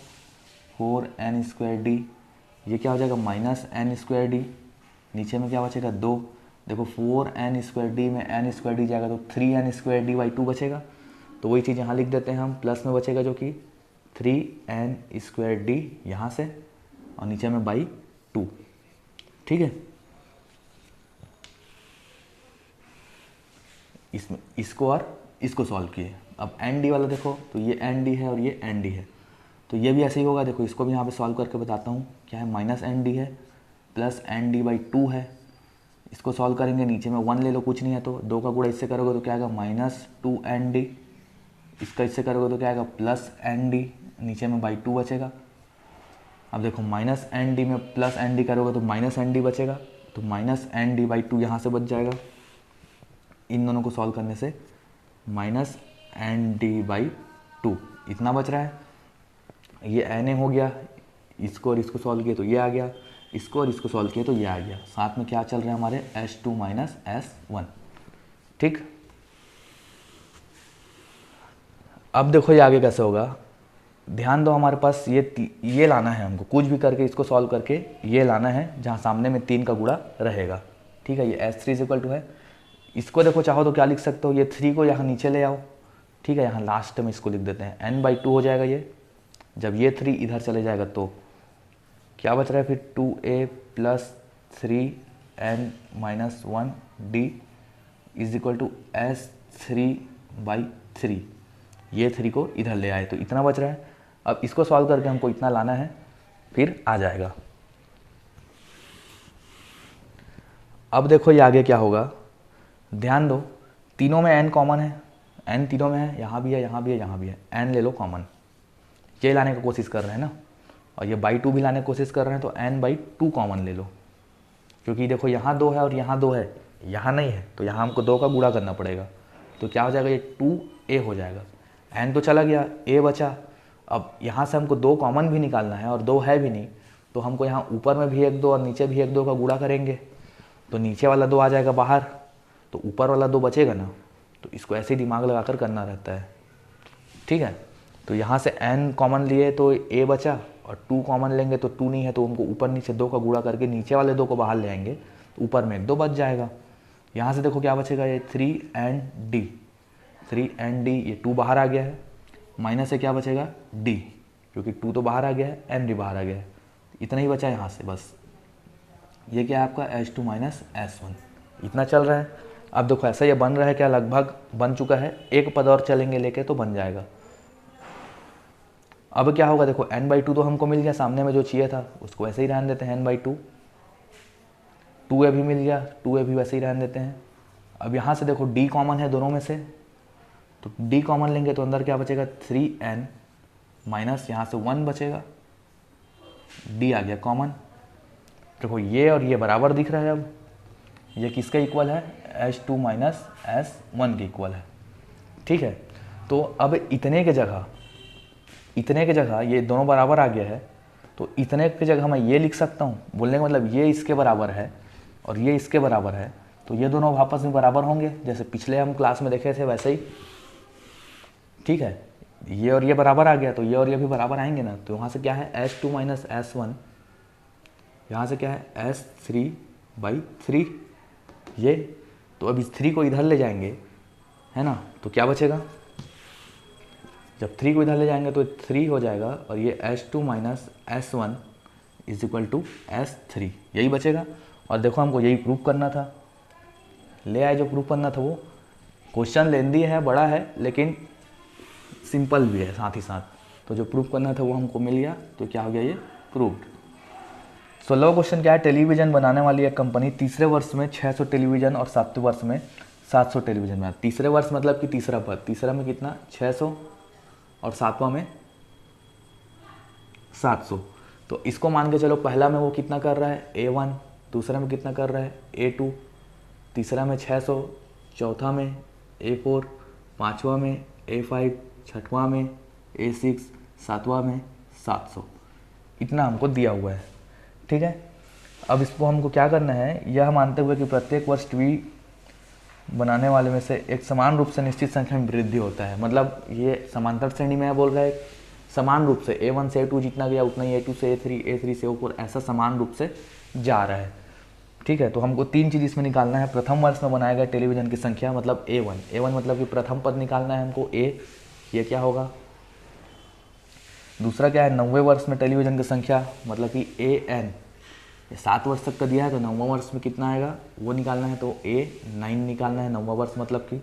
4n²d, ये क्या हो जाएगा माइनस n²d, नीचे में क्या बचेगा 2, देखो 4n²d में n² जाएगा तो 3n²d/2 बचेगा, तो वही चीज़ यहाँ लिख देते हैं हम, प्लस में बचेगा जो कि 3n² यहाँ से, और नीचे में बाई 2। ठीक है, इसमें इसको और इसको सॉल्व किए। अब nd वाला देखो, तो ये nd है और ये nd है, तो ये भी ऐसे ही होगा। देखो इसको भी यहाँ पे सॉल्व करके बताता हूँ, क्या है माइनस nd है प्लस nd/2 है, इसको सॉल्व करेंगे, नीचे में 1 ले लो, कुछ नहीं है तो 2 का गुणा इससे करोगे तो क्या आएगा -2nd, इसका इससे करोगे तो क्या आएगा प्लस nd, नीचे में बाई 2 बचेगा। अब देखो माइनस nd में प्लस nd करोगे तो माइनस nd बचेगा, तो माइनस nd/2 यहाँ से बच जाएगा, इन दोनों को सॉल्व करने से माइनस nd/2 इतना बच रहा है। ये na हो गया, इसको और इसको सॉल्व किए तो ये आ गया, इसको और इसको सॉल्व किए तो ये आ गया, साथ में क्या चल रहा है हमारे H2 माइनस S1। ठीक, अब देखो ये आगे कैसे होगा, ध्यान दो, हमारे पास ये लाना है हमको, कुछ भी करके इसको सॉल्व करके ये लाना है जहाँ सामने में 3 का गुणा रहेगा। ठीक है, ये S3 इक्वल टू है, इसको देखो चाहो तो क्या लिख सकते हो, ये 3 को यहाँ नीचे ले आओ। ठीक है, यहाँ लास्ट में इसको लिख देते हैं n/2 हो जाएगा ये, जब ये 3 इधर चले जाएगा तो क्या बच रहा है फिर 2a plus 3n minus 1d is equal to S3/3, ये 3 को इधर ले आए तो इतना बच रहा है। अब इसको सॉल्व करके हमको इतना लाना है, फिर आ जाएगा। अब देखो ये आगे क्या होगा, ध्यान दो, तीनों में n कॉमन है, n तीनों में है, यहाँ भी है, यहाँ भी है, यहाँ भी है, n ले लो कॉमन, ये लाने की कोशिश कर रहे हैं ना, और ये बाई 2 भी लाने की कोशिश कर रहे हैं, तो n/2 कॉमन ले लो, क्योंकि देखो यहाँ 2 है और यहाँ 2 है, यहाँ नहीं है, तो यहाँ हमको 2 का गुणा करना पड़ेगा, तो क्या हो जाएगा ये 2a हो जाएगा, n तो चला गया, a बचा। अब यहाँ से हमको 2 कॉमन भी निकालना है और 2 है भी नहीं, तो हमको यहाँ ऊपर में भी 1 2 और नीचे भी 1 2 का गुणा करेंगे, तो नीचे वाला 2 आ जाएगा बाहर, तो ऊपर वाला 2 बचेगा ना, तो इसको ऐसे ही दिमाग लगाकर करना रहता है। ठीक है, तो यहाँ से n कॉमन लिए तो a बचा, और 2 कॉमन लेंगे तो 2 नहीं है, तो उनको ऊपर नीचे 2 का गुणा करके नीचे वाले 2 को बाहर ले आएंगे, तो ऊपर में 2 बच जाएगा। यहाँ से देखो क्या बचेगा, ये 3 and d, 3 and d, ये 2 बाहर आ गया है, माइनस से क्या बचेगा d, क्योंकि 2 तो बाहर आ गया है, n भी बाहर आ गया है, इतना ही बचा यहाँ से बस। ये क्या है आपका H2 माइनस S1, इतना चल रहा है। अब देखो ऐसा ये बन रहा है क्या, लगभग बन चुका है, एक पद और चलेंगे लेके तो बन जाएगा। अब क्या होगा देखो, n/2 तो हमको मिल गया, सामने में जो चाहिए था उसको ऐसे ही रहने देते हैं, n/2, 2a भी मिल गया, 2a भी वैसे ही रहने देते हैं। अब यहाँ से देखो d कॉमन है दोनों में से, तो d कॉमन लेंगे तो अंदर क्या बचेगा, 3n माइनस यहाँ से 1 बचेगा, d आ गया कॉमन। देखो ये और ये बराबर दिख रहा है, अब ये किसका इक्वल है, H2 माइनस S1 के इक्वल है। ठीक है, तो अब इतने के जगह ये दोनों बराबर आ गया है, तो इतने के जगह मैं ये लिख सकता हूँ, बोलने का मतलब ये इसके बराबर है और ये इसके बराबर है, तो ये दोनों आपस में बराबर होंगे, जैसे पिछले हम क्लास में देखे थे वैसे ही। ठीक है, ये और ये बराबर आ गया, तो ये और ये भी बराबर आएंगे ना, तो यहाँ से क्या है H2 माइनस S1, यहाँ से क्या है S3/3, ये तो अब इस 3 को इधर ले जाएंगे, है ना, तो क्या बचेगा, जब 3 को इधर ले जाएंगे तो 3 हो जाएगा, और ये H2 minus S1 is equal to S3, यही बचेगा। और देखो हमको यही प्रूफ करना था, ले आए जो प्रूफ करना था वो। क्वेश्चन लेंदी है, बड़ा है, लेकिन सिंपल भी है साथ ही साथ, तो जो प्रूफ करना था वो हमको मिल गया, तो क्या हो गया, ये प्रूव्ड। 16वां क्वेश्चन क्या है, टेलीविज़न बनाने वाली एक कंपनी तीसरे वर्ष में 600 टेलीविज़न और 7वें वर्ष में 700 टेलीविज़न बना। तीसरे वर्ष मतलब कि तीसरा पद, तीसरा में कितना 600 और 7वां में 700, तो इसको मान के चलो पहला में वो कितना कर रहा है A1, दूसरा में कितना कर रहा है A2, तीसरा में 600, चौथा में A4, पाँचवा में A5, छठवां में A6, सातवां में 700, इतना हमको दिया हुआ है। ठीक है, अब इसको हमको क्या करना है, यह मानते हुए कि प्रत्येक वर्ष टीवी बनाने वाले में से एक समान रूप से निश्चित संख्या में वृद्धि होता है, मतलब ये समांतर श्रेणी में बोल रहा है, समान रूप से A1 से A2 जितना गया उतना ही A2 से A3, A3 से A4, ऐसा समान रूप से जा रहा है। ठीक है, तो हमको 3 चीज़ इसमें निकालना है। प्रथम वर्ष में बनाए गए टेलीविज़न की संख्या मतलब A1 मतलब कि प्रथम पद निकालना है हमको A, ये क्या होगा। दूसरा क्या है, 9वें वर्ष में टेलीविज़न की संख्या मतलब कि AN, ये 7 वर्ष तक का दिया है, तो 9वां वर्ष में कितना आएगा वो निकालना है, तो A9 निकालना है 9वां वर्ष मतलब कि।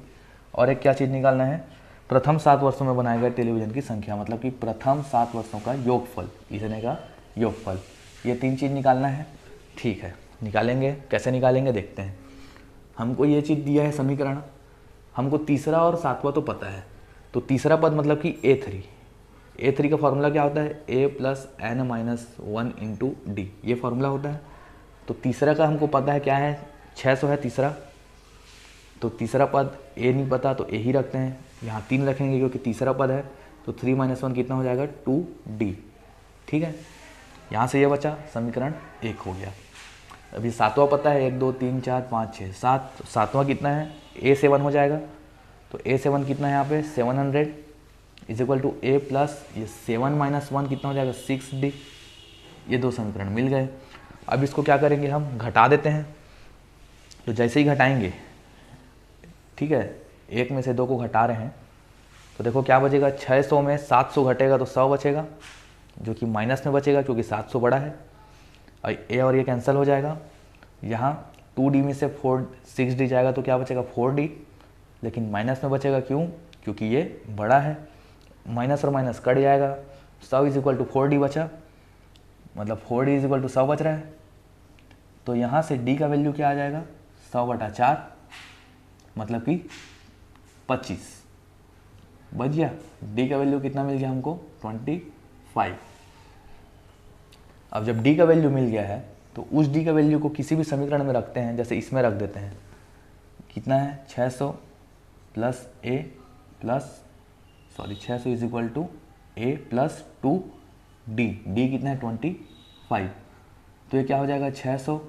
और एक क्या चीज़ निकालना है, प्रथम 7 वर्षों में बनाए गए टेलीविज़न की संख्या मतलब कि प्रथम 7 वर्षों का योगफल, इतने का योगफल, ये 3 चीज़ निकालना है। ठीक है, निकालेंगे, कैसे निकालेंगे देखते हैं। हमको ये चीज़ दिया है समीकरण, हमको तीसरा और 7वां तो पता है, तो तीसरा पद मतलब कि A3 का फॉर्मूला क्या होता है, A plus N minus 1 into D, ये फॉर्मूला होता है। तो तीसरा का हमको पता है क्या है, 600 है तीसरा, तो तीसरा पद A नहीं पता तो A ही रखते हैं, यहाँ 3 रखेंगे क्योंकि तीसरा पद है, तो 3 माइनस 1 कितना हो जाएगा 2D। ठीक है, यहाँ से ये बचा, समीकरण 1 हो गया। अभी 7वां पता है, 1 2 3 4 5 6 7, 7वां कितना है A7 हो जाएगा, तो A7 कितना है यहाँ पे 700 is equal to A plus ये 7 माइनस 1 कितना हो जाएगा 6D। ये 2 समीकरण मिल गए। अब इसको क्या करेंगे, हम घटा देते हैं, तो जैसे ही घटाएंगे, ठीक है, 1 में से 2 को घटा रहे हैं, तो देखो क्या बचेगा, 600 में 700 घटेगा तो 100 बचेगा, जो कि माइनस में बचेगा क्योंकि 700 बड़ा है, और A और ये कैंसिल हो जाएगा। यहाँ 2D में से 6D जाएगा तो क्या बचेगा 4D, लेकिन माइनस में बचेगा, क्यों, क्योंकि ये बड़ा है, माइनस और माइनस कट जाएगा, 100 इज इक्वल टू 4D बचा, मतलब 4D इज इक्वल टू 100 बच रहा है। तो यहाँ से D का वैल्यू क्या आ जाएगा 100/4, मतलब कि 25 बच गया। D का वैल्यू कितना मिल गया हमको 25। अब जब D का वैल्यू मिल गया है तो उस D का वैल्यू को किसी भी समीकरण में रखते हैं, जैसे इसमें रख देते हैं, कितना है 600 plus A plus 600 is equal to A plus 2D, D कितना है 25, तो ये क्या हो जाएगा 600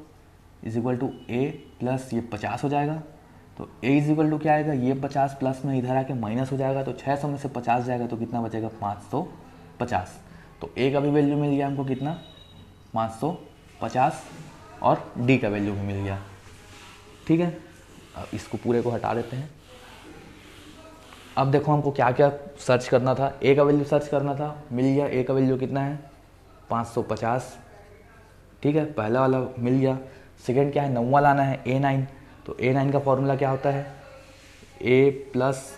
is equal to A plus ये 50 हो जाएगा, तो ए इज इक्वल टू क्या आएगा, ये 50 प्लस में इधर आके माइनस हो जाएगा, तो 600 में से 50 जाएगा तो कितना बचेगा 550। तो ए का भी वैल्यू मिल गया हमको कितना 550 और डी का वैल्यू भी मिल गया। ठीक है, अब इसको पूरे को हटा देते हैं। अब देखो हमको क्या क्या सर्च करना था, ए का वैल्यू सर्च करना था, मिल गया। ए का वैल्यू कितना है 550। ठीक है, पहला वाला मिल गया। सेकेंड क्या है, नौवा लाना है A9। तो A9 का फॉर्मूला क्या होता है, A plus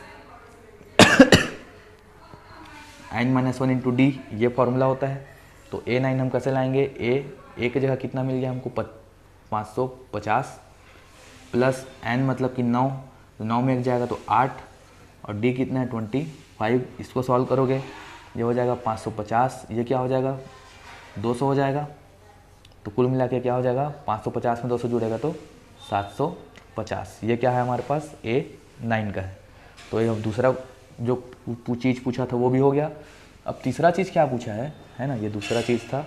n-1 into D, ये फॉर्मूला होता है। तो A9 हम कैसे लाएंगे, ए की जगह कितना मिल गया हमको 550 प्लस n मतलब कि 9, तो 9 में एक जाएगा तो 8, और डी कितना है 25। इसको सॉल्व करोगे ये हो जाएगा 550, ये क्या हो जाएगा 200 हो जाएगा। तो कुल मिला के क्या हो जाएगा 550 में 200 जुड़ेगा तो 750। ये क्या है हमारे पास A9 का है। तो ये दूसरा जो चीज़ पूछा था वो भी हो गया। अब तीसरा चीज़ क्या पूछा है ना, ये दूसरा चीज़ था,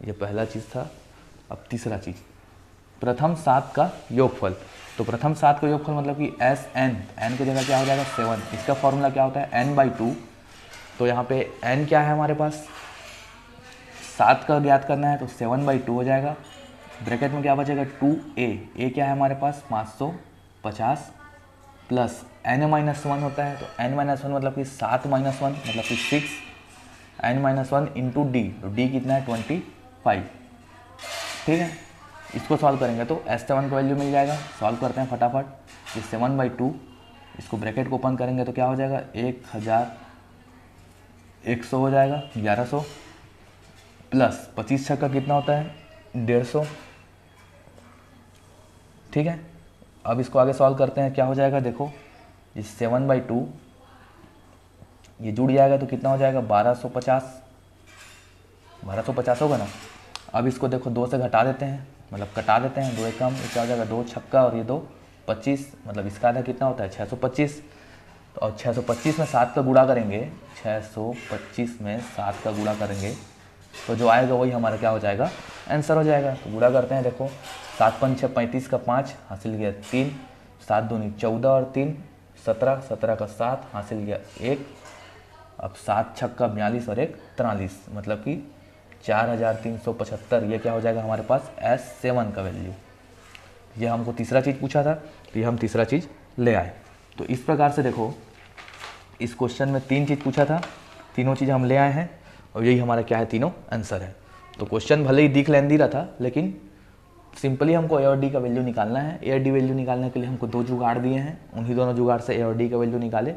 ये पहला चीज़ था। अब तीसरा चीज़ प्रथम 7 का योगफल। तो प्रथम 7 का योगफल मतलब कि एन की जगह क्या हो जाएगा 7। इसका फॉर्मूला क्या होता है n/2। तो यहाँ पे n क्या है हमारे पास 7 का ज्ञात करना है, तो 7/2 हो जाएगा। ब्रैकेट में क्या बचेगा 2a क्या है हमारे पास 550 प्लस n-1 होता है। तो n-1 मतलब कि 7 - 1 मतलब कि 6, n-1 इंटू डी, तो डी कितना है 25। ठीक है, इसको सॉल्व करेंगे तो S7 का वैल्यू मिल जाएगा। सॉल्व करते हैं फटाफट। ये 7/2, इसको ब्रैकेट को ओपन करेंगे तो क्या हो जाएगा 1100 हो जाएगा 1100 प्लस 25 छक्का का कितना होता है 150। ठीक है, अब इसको आगे सॉल्व करते हैं, क्या हो जाएगा देखो, ये 7/2 ये जुड़ जाएगा तो कितना हो जाएगा 1250 होगा ना। अब इसको देखो 2 से घटा देते हैं, मतलब कटा देते हैं, 2 एक कम, क्या हो जाएगा 2 छक्का और ये 2 25, मतलब इसका आधा कितना होता है 625। तो और 625 में 7 का गुणा करेंगे, 625 में 7 का गुणा करेंगे तो जो आएगा वही हमारा क्या हो जाएगा आंसर हो जाएगा। तो गुणा करते हैं, देखो 7 5 6 35 का 5 हासिल गया 3, 7 दूनी 14 और 3 17, 17 का 7 हासिल गया 1। अब 7 छक्का 42 और 1 43, मतलब कि 4375। ये क्या हो जाएगा हमारे पास S7 का वैल्यू। ये हमको तीसरा चीज़ पूछा था, तो ये हम तीसरा चीज़ ले आए। तो इस प्रकार से देखो, इस क्वेश्चन में 3 चीज़ पूछा था, तीनों चीज़ हम ले आए हैं और यही हमारा क्या है तीनों आंसर है। तो क्वेश्चन भले ही दिख लेंदी रहा था, लेकिन सिंपली हमको ए और डी का वैल्यू निकालना है। ए और डी वैल्यू निकालने के लिए हमको 2 जुगाड़ दिए हैं, उन्हीं दोनों जुगाड़ से ए और डी का वैल्यू निकाले,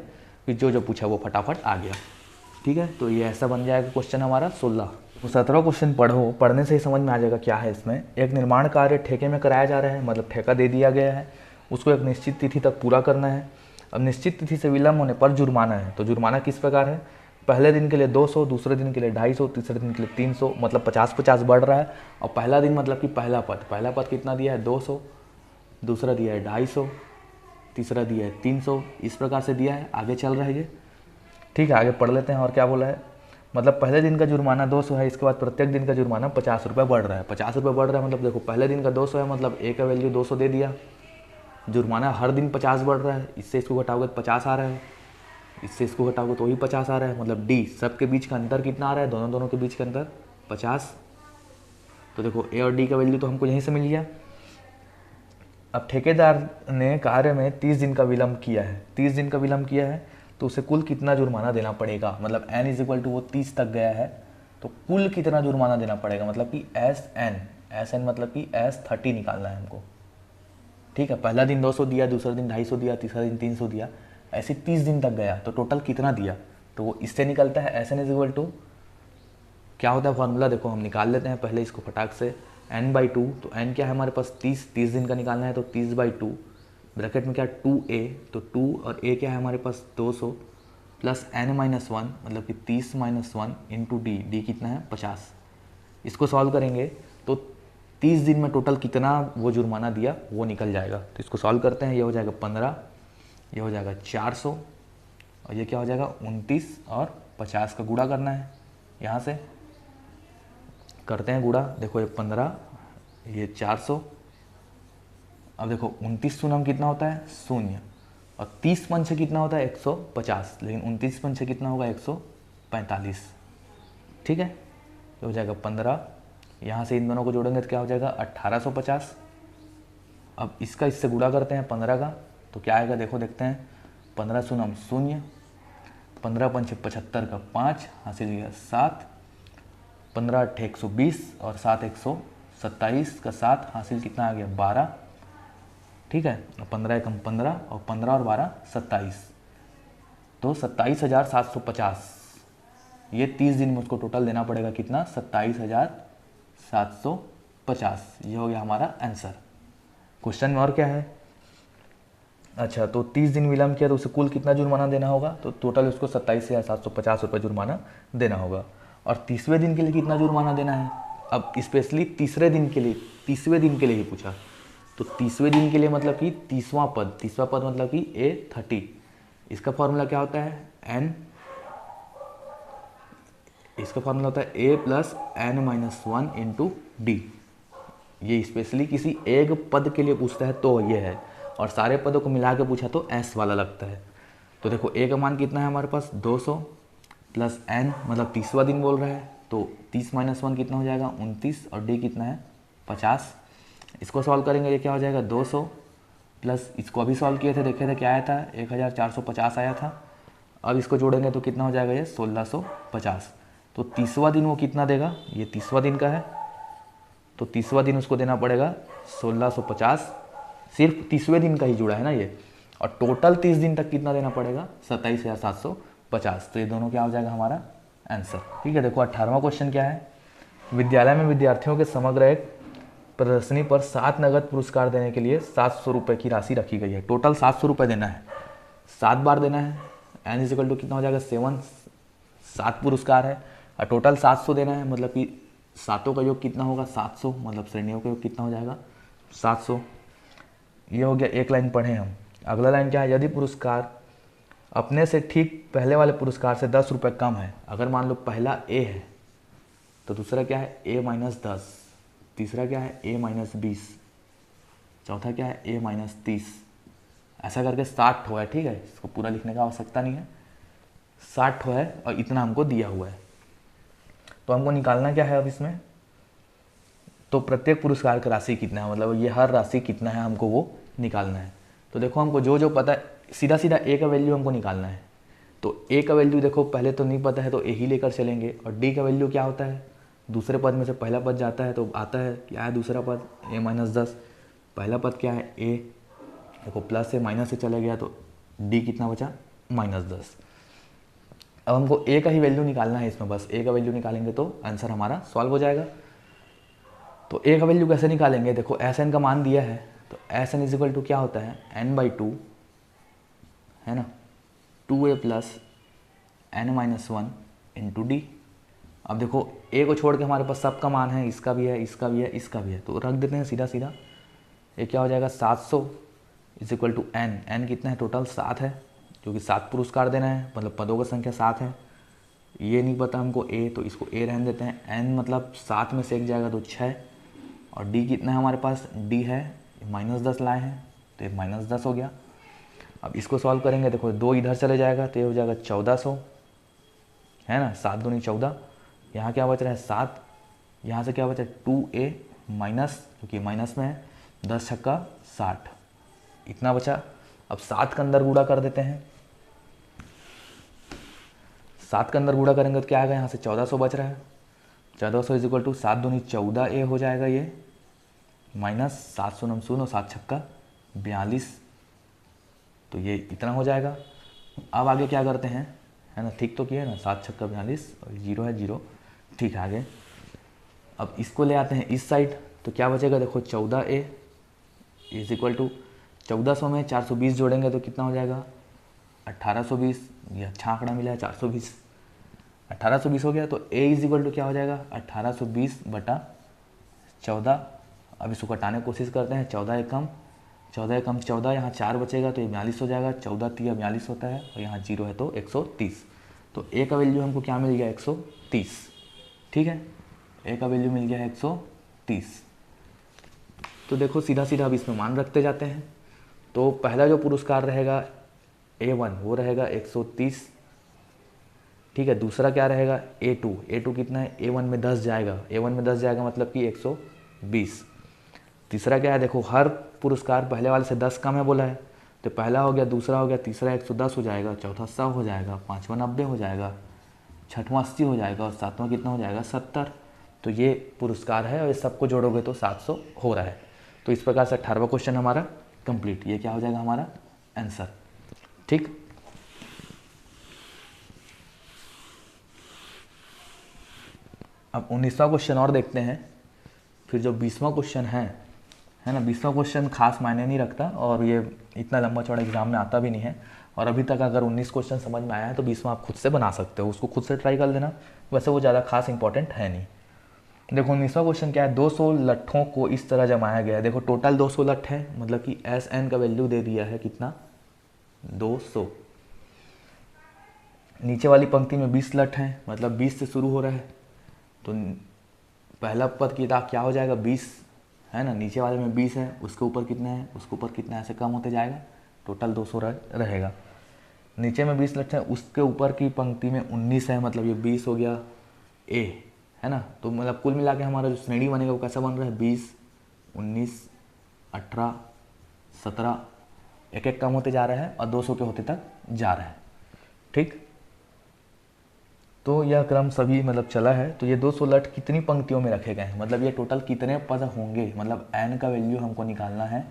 फिर जो पूछा वो फटाफट आ गया। ठीक है, तो ये ऐसा बन जाएगा क्वेश्चन हमारा 16। तो 17वां क्वेश्चन पढ़ने से ही समझ में आ जाएगा क्या है इसमें। एक निर्माण कार्य ठेके में कराया जा रहा है, मतलब ठेका दे दिया गया है, उसको एक निश्चित तिथि तक पूरा करना है। अब निश्चित तिथि से विलम्ब होने पर जुर्माना है। तो जुर्माना किस प्रकार है, पहले दिन के लिए 200, दूसरे दिन के लिए 250, तीसरे दिन के लिए 300, मतलब 50-50 बढ़ रहा है। और पहला दिन मतलब कि पहला पद कितना दिया है 200, दूसरा दिया है 250, तीसरा दिया है 300, इस प्रकार से दिया है। आगे चल रहा है ये। ठीक है, आगे पढ़ लेते हैं और क्या बोला है। मतलब पहले दिन का जुर्माना 200 है, इसके बाद प्रत्येक दिन का जुर्माना 50 रुपये बढ़ रहा है। 50 रुपये बढ़ रहा है मतलब देखो पहले दिन का 200 है, मतलब ए का वैल्यू 200 दे दिया। जुर्माना हर दिन 50 बढ़ रहा है, इससे इसको घटाओगे तो 50 आ रहा है, इससे इसको घटाओगे तो वही 50 आ रहा है। मतलब डी सबके बीच का अंतर कितना आ रहा है, दोनों के बीच का अंतर 50। तो देखो ए और डी का वैल्यू तो हमको यहीं से मिल गया। अब ठेकेदार ने कार्य में 30 दिन का विलम्ब किया है, 30 दिन का विलम्ब किया है, तो उसे कुल कितना जुर्माना देना पड़ेगा। मतलब n = वो 30 तक गया है, तो कुल कितना जुर्माना देना पड़ेगा, मतलब कि SN मतलब कि S30 निकालना है हमको। ठीक है, पहला दिन 200 दिया, दूसरा दिन 250 दिया, तीसरा दिन 300 दिया, ऐसे 30 दिन तक गया, तो टोटल कितना दिया, तो वो इससे निकलता है। SN = क्या होता है फॉर्मूला, देखो हम निकाल लेते हैं पहले इसको फटाक से। n/2, तो n क्या है हमारे पास 30 दिन का निकालना है, तो 30/2 ब्रैकेट में क्या 2a, तो 2 और a क्या है हमारे पास 200 प्लस n-1 मतलब कि 30 - 1 इंटू डी कितना है 50। इसको सॉल्व करेंगे तो 30 दिन में टोटल कितना वो जुर्माना दिया वो निकल जाएगा। तो इसको सॉल्व करते हैं, ये हो जाएगा 15, ये हो जाएगा 400 और ये क्या हो जाएगा 29 और 50 का गुणा करना है। यहाँ से करते हैं गुणा, देखो ये 15, ये 400 अब देखो 29 शून्यम कितना होता है 0, और 30 पंचे कितना होता है 150, लेकिन 29 पंचे कितना होगा 145, ठीक है। तो हो जाएगा 15, यहाँ से इन दोनों को जोड़ेंगे तो क्या हो जाएगा 1850। अब इसका इससे गुणा करते हैं 15 का, तो क्या आएगा देखो देखते हैं, 15 शून्यम 0, 15 पंचे 75 का 5 हासिल गया 7, 15 अट्ठे 120 और 7 127 का 7 हासिल कितना आ गया 12, ठीक है। 15 एकम 15 और 15 और 12 27, तो 27,750। ये 30 दिन में उसको टोटल देना पड़ेगा कितना 27,750। ये हो गया हमारा आंसर। क्वेश्चन में और क्या है, अच्छा तो 30 दिन विलम्ब किया तो उसे कुल कितना जुर्माना देना होगा, तो टोटल उसको 27,750 रुपये जुर्माना देना होगा। और 30वें दिन के लिए कितना जुर्माना देना है, अब स्पेशली तीसरे दिन के लिए, 30वें दिन के लिए ही पूछा, तो 30वें दिन के लिए मतलब कि 30वां पद मतलब कि A30, इसका फॉर्मूला क्या होता है n, इसका फॉर्मूला होता है a plus n-1 into D. ये स्पेशली किसी एक पद के लिए पूछता है तो ये है, और सारे पदों को मिला के पूछा तो s वाला लगता है। तो देखो a का मान कितना है हमारे पास 200 प्लस n मतलब 30वां दिन बोल रहा है, तो 30 माइनस 1 कितना हो जाएगा 29, और d कितना है 50। इसको सॉल्व करेंगे, ये क्या हो जाएगा 200 प्लस, इसको अभी सॉल्व किए थे देखे थे क्या आया था 1450 आया था। अब इसको जोड़ेंगे तो कितना हो जाएगा ये 1650। तो 30वां दिन वो कितना देगा, ये 30वां दिन का है, तो 30वां दिन उसको देना पड़ेगा 1650, सिर्फ 30वें दिन का ही जुड़ा है ना ये, और टोटल 30 दिन तक कितना देना पड़ेगा 27,750। तो ये दोनों क्या हो जाएगा हमारा आंसर, ठीक है। देखो 18वां क्वेश्चन क्या है, विद्यालय में विद्यार्थियों के समग्र एक प्रदर्शनी पर 7 नगद पुरस्कार देने के लिए 700 रुपये की राशि रखी गई है। टोटल 700 रुपये देना है, 7 बार देना है, n इजिकल टू कितना हो जाएगा 7, 7 पुरस्कार है, और टोटल 700 देना है, मतलब कि सातों का योग कितना होगा 700, मतलब श्रेणियों का योग कितना हो जाएगा 700। ये हो गया एक लाइन पढ़े हम। अगला लाइन क्या है, यदि पुरस्कार अपने से ठीक पहले वाले पुरस्कार से 10 रुपये कम है, अगर मान लो पहला A है तो दूसरा क्या है A माइनस 10, तीसरा क्या है A माइनस 20, चौथा क्या है A माइनस 30, ऐसा करके 60 ठो है, ठीक है। इसको पूरा लिखने का आवश्यकता नहीं है, 60 ठो है और इतना हमको दिया हुआ है। तो हमको निकालना क्या है अब इसमें, तो प्रत्येक पुरस्कार का राशि कितना है, मतलब ये हर राशि कितना है हमको वो निकालना है। तो देखो हमको जो जो पता है, सीधा सीधा A का वैल्यू हमको निकालना है। तो A का वैल्यू देखो पहले तो नहीं पता है तो A ही लेकर चलेंगे, और D का वैल्यू क्या होता है, दूसरे पद में से पहला पद जाता है तो आता है क्या है दूसरा पद A माइनस 10, पहला पद क्या है A, देखो प्लस से माइनस से चला गया तो D कितना बचा माइनस 10। अब हमको A का ही वैल्यू निकालना है इसमें, बस A का वैल्यू निकालेंगे तो आंसर हमारा सॉल्व हो जाएगा। तो A का वैल्यू कैसे निकालेंगे, देखो Sn का मान दिया है, तो Sn इजिकल टू क्या होता है n/2 है ना, 2a plus n-1 into D. अब देखो A को छोड़ के हमारे पास सबका मान है, इसका भी है, इसका भी है, इसका भी है, तो रख देते हैं सीधा सीधा। ये क्या हो जाएगा 700 इजिकल टू n कितना है टोटल 7 है, क्योंकि 7 पुरस्कार देना है, मतलब पदों की संख्या 7 है। ये नहीं पता हमको A, तो इसको A रहने देते हैं। n मतलब 7 में से एक जाएगा तो 6, और D कितना है हमारे पास, D है माइनस 10 लाए हैं, तो ये माइनस 10 हो गया। अब इसको सॉल्व करेंगे, देखो 2 इधर चले जाएगा तो ये हो जाएगा 1400 है ना, 7 दूनी 14, यहाँ क्या बच रहा है 7, यहाँ से क्या बचा 2a माइनस, क्योंकि माइनस में है, 10 छक्का 60, इतना बचा। अब 7 के अंदर गुणा कर देते हैं, 7 के अंदर गुणा करेंगे तो क्या आएगा, यहाँ से 1400 बच रहा है, 1400 इज इक्वल टू 7 दूनी 14a हो जाएगा ये, माइनस 7 शून्य 0, 7 छक्का 42, तो ये इतना हो जाएगा। अब आगे क्या करते हैं, है ना, ठीक तो किया ना, 7 छक्का 42 और 0 है 0, ठीक है आगे। अब इसको ले आते हैं इस साइड, तो क्या बचेगा देखो 14a इज इक्वल टू 1400 में 420 जोड़ेंगे तो कितना हो जाएगा 1820, ये अच्छा आंकड़ा मिला है 420, 1820 हो गया। तो a इज इक्वल टू क्या हो जाएगा 1820 बटा 14। अब इसको घटाने की कोशिश करते हैं, 14 एकम 14, यहाँ 4 बचेगा तो ये 42 हो जाएगा, 14 3 42 होता है, और यहाँ 0 है तो 130। तो a का वैल्यू हमको क्या मिल गया 130, ठीक है, a का वैल्यू मिल गया है 130। तो देखो सीधा सीधा अब इसमें मान रखते जाते हैं। तो पहला जो पुरस्कार रहेगा A1 वो रहेगा 130, ठीक है। दूसरा क्या रहेगा A2 कितना है, A1 में 10 जाएगा, A1 में 10 जाएगा मतलब कि 120। तीसरा क्या है, देखो हर पुरस्कार पहले वाले से 10 कम है बोला है, तो पहला हो गया, दूसरा हो गया, तीसरा 110 हो जाएगा, चौथा 100 हो जाएगा, पाँचवा 90 हो जाएगा, छठवां 80 हो जाएगा और सातवां कितना हो जाएगा 70। तो ये पुरस्कार है और इस सबको जोड़ोगे तो 700 हो रहा है। तो इस प्रकार से 18वां क्वेश्चन हमारा कंप्लीट। ये क्या हो जाएगा हमारा आंसर, ठीक। अब 19वां क्वेश्चन और देखते हैं। फिर जो 20वां क्वेश्चन है ना, 20वां क्वेश्चन खास मायने नहीं रखता और ये इतना लंबा चौड़ा एग्जाम में आता भी नहीं है। और अभी तक अगर 19 क्वेश्चन समझ में आया है तो 20वां आप खुद से बना सकते हो, उसको खुद से ट्राई कर देना, वैसे वो ज़्यादा खास इंपॉर्टेंट है नहीं। देखो 19वां क्वेश्चन क्या है, 200 लट्ठों को इस तरह जमाया गया है। देखो टोटल 200 लट्ठ है, मतलब कि SN का वैल्यू दे दिया है कितना 200। नीचे वाली पंक्ति में 20 लट्ठ हैं, मतलब 20 से शुरू हो रहा है, तो पहला पद की क्या हो जाएगा 20 है ना, नीचे वाले में 20 है, उसके ऊपर कितना है, उसके ऊपर कितना है, ऐसे कम होते जाएगा, टोटल 200 रहेगा। नीचे में 20 लट्ठ है, उसके ऊपर की पंक्ति में 19 है, मतलब ये 20 हो गया A है ना। तो मतलब कुल मिला के हमारा जो श्रेणी बनेगा वो कैसा बन रहा है 20, 19, 18, 17, एक एक कम होते जा रहा है और 200 के होते तक जा रहा है, ठीक। तो यह क्रम सभी मतलब चला है। तो ये 200 लट्ठ कितनी पंक्तियों में रखे गए हैं, मतलब ये टोटल कितने पद होंगे, मतलब n का वैल्यू हमको निकालना है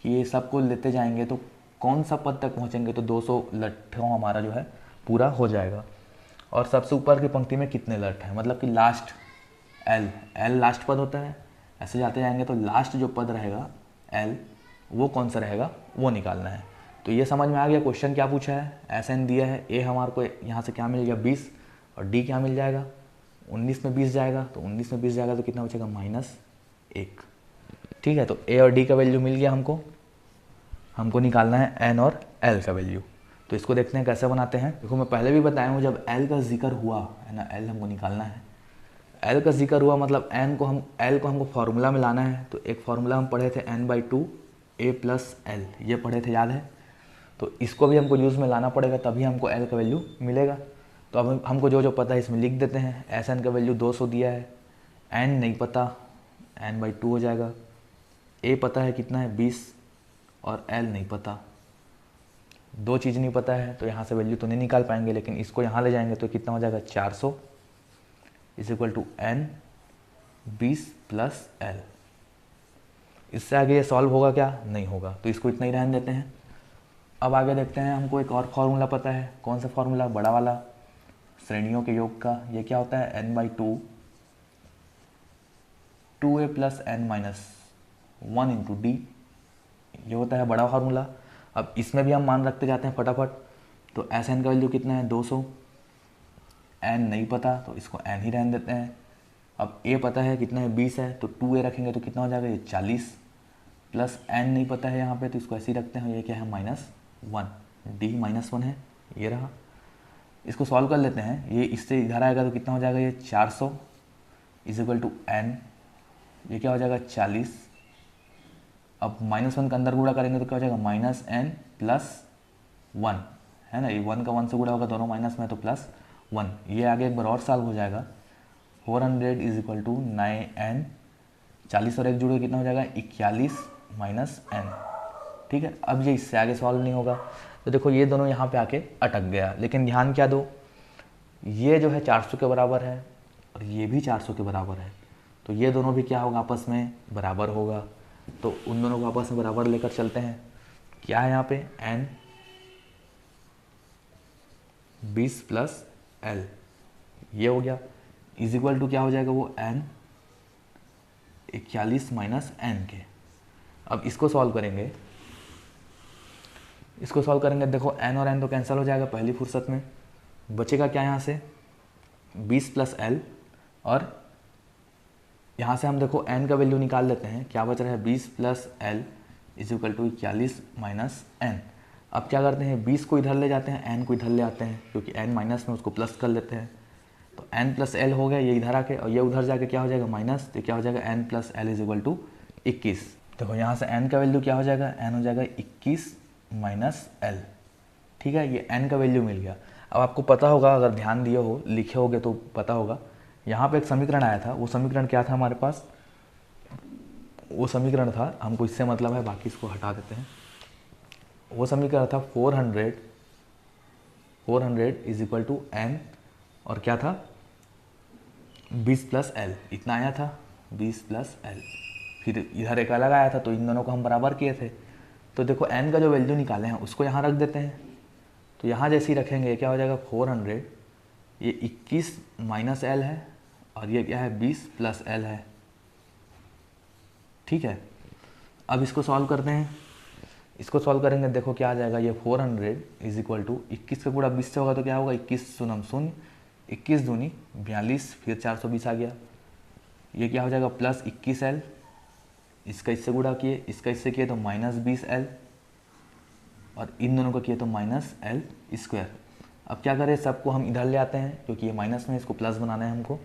कि ये सबको लेते जाएंगे तो कौन सा पद तक पहुँचेंगे तो 200 लट्ठों हमारा जो है पूरा हो जाएगा। और सबसे ऊपर की पंक्ति में कितने लट्ठ हैं, मतलब कि लास्ट L लास्ट पद होता है, ऐसे जाते जाएंगे तो लास्ट जो पद रहेगा L वो कौन सा रहेगा वो निकालना है। तो ये समझ में आ गया क्वेश्चन क्या पूछा है। SN दिया है, A हमारे को यहाँ से क्या मिल गया 20 और D क्या मिल जाएगा 19 में 20 जाएगा, तो 19 में 20 जाएगा तो कितना बचेगा -1, ठीक है। तो A और D का वैल्यू मिल गया हमको निकालना है N और L का वैल्यू। तो इसको देखते हैं कैसे बनाते हैं। देखो मैं पहले भी बताया हूँ, जब L का जिक्र हुआ है ना, L हमको निकालना है, L का जिक्र हुआ मतलब L को हमको फार्मूला में लाना है। तो एक फार्मूला हम पढ़े थे n/2 A + L, ये पढ़े थे याद है। तो इसको भी हमको यूज़ में लाना पड़ेगा, तभी हमको L का वैल्यू मिलेगा। तो अब हमको जो पता है इसमें लिख देते हैं। SN का वैल्यू 200 दिया है, N नहीं पता, n/2 हो जाएगा, A पता है कितना है 20 और L नहीं पता, दो चीज़ नहीं पता है तो यहाँ से वैल्यू तो नहीं निकाल पाएंगे, लेकिन इसको यहाँ ले जाएंगे तो कितना हो जाएगा 400 = N 20 + L। इससे आगे ये सॉल्व होगा क्या, नहीं होगा, तो इसको इतना ही रहने देते हैं। अब आगे देखते हैं, हमको एक और फार्मूला पता है। कौन सा फार्मूला, बड़ा वाला, श्रेणियों के योग का। ये क्या होता है n/2 2A + n - 1 × D, ये होता है बड़ा फार्मूला। अब इसमें भी हम मान रखते जाते हैं फटाफट। तो SN का वैल्यू कितना है 200, N नहीं पता तो इसको N ही रहने देते हैं। अब A पता है कितना है 20 है, तो 2A रखेंगे तो कितना हो जाएगा ये 40, प्लस N नहीं पता है यहाँ पे तो इसको ऐसे ही रखते हैं। ये क्या है -1, D -1 है, ये रहा। इसको सॉल्व कर लेते हैं, ये इससे इधर आएगा तो कितना हो जाएगा ये 400 = N, ये क्या हो जाएगा 40। अब -1 का अंदर गुणा करेंगे तो क्या हो जाएगा -N + 1 है ना, ये 1 का 1 से गुणा होगा, दोनों माइनस में तो +1। ये आगे एक बार और सॉल्व हो जाएगा। 400 = 9N, 40 और 1 जुड़े कितना हो जाएगा 41 - N, ठीक है। अब ये इससे आगे सॉल्व नहीं होगा, तो देखो ये दोनों यहाँ पे आके अटक गया। लेकिन ध्यान क्या दो, ये जो है 400 के बराबर है और ये भी 400 के बराबर है, तो ये दोनों भी क्या होगा आपस में बराबर होगा। तो उन दोनों को आपस में बराबर लेकर चलते हैं। क्या है यहाँ पे N 20 + L, ये हो गया, = क्या हो जाएगा वो N 41 - N के। अब इसको सॉल्व करेंगे, देखो N और N तो कैंसिल हो जाएगा पहली फुर्सत में, बचेगा क्या यहाँ से 20 + L, और यहाँ से हम देखो N का वैल्यू निकाल लेते हैं। क्या बच रहा है 20 + L = 41 - N। अब क्या करते हैं 20 को इधर ले जाते हैं, N को इधर ले आते हैं, क्योंकि N माइनस में उसको प्लस कर लेते हैं। तो N + L हो गया, ये इधर आके, और ये उधर जाके क्या हो जाएगा माइनस, तो क्या हो जाएगा N + L = 21। देखो यहाँ से n का वैल्यू क्या हो जाएगा, n हो जाएगा 21 माइनस l। ठीक है, ये n का वैल्यू मिल गया। अब आपको पता होगा, अगर ध्यान दिए हो, लिखे होगे तो पता होगा, यहाँ पे एक समीकरण आया था। वो समीकरण क्या था हमारे पास, वो समीकरण था, हमको इससे मतलब है, बाकी इसको हटा देते हैं। वो समीकरण था 400 इज इक्वल टू n, और क्या था 20 प्लस l, इतना आया था 20 प्लस l। फिर इधर एक अलग आया था, तो इन दोनों को हम बराबर किए थे। तो देखो n का जो वैल्यू निकाले हैं उसको यहाँ रख देते हैं। तो यहाँ जैसे ही रखेंगे क्या हो जाएगा 400, ये 21 माइनस l है, और ये क्या है 20 प्लस l है। ठीक है, अब इसको सॉल्व करते हैं। इसको सॉल्व करेंगे, देखो क्या आ जाएगा, ये 400 इज इक्वल टू 21 का गुणा 20 से होगा तो क्या होगा 21 शून्य शून्य, 21 दूनी 42, फिर 420 आ गया। ये क्या हो जाएगा प्लस 21l, इसका इससे गुणा किए, इसका इससे किए तो माइनस 20l, और इन दोनों का किए तो माइनस l स्क्वायर। अब क्या करें, सबको हम इधर ले आते हैं क्योंकि ये माइनस में, इसको प्लस बनाना है हमको।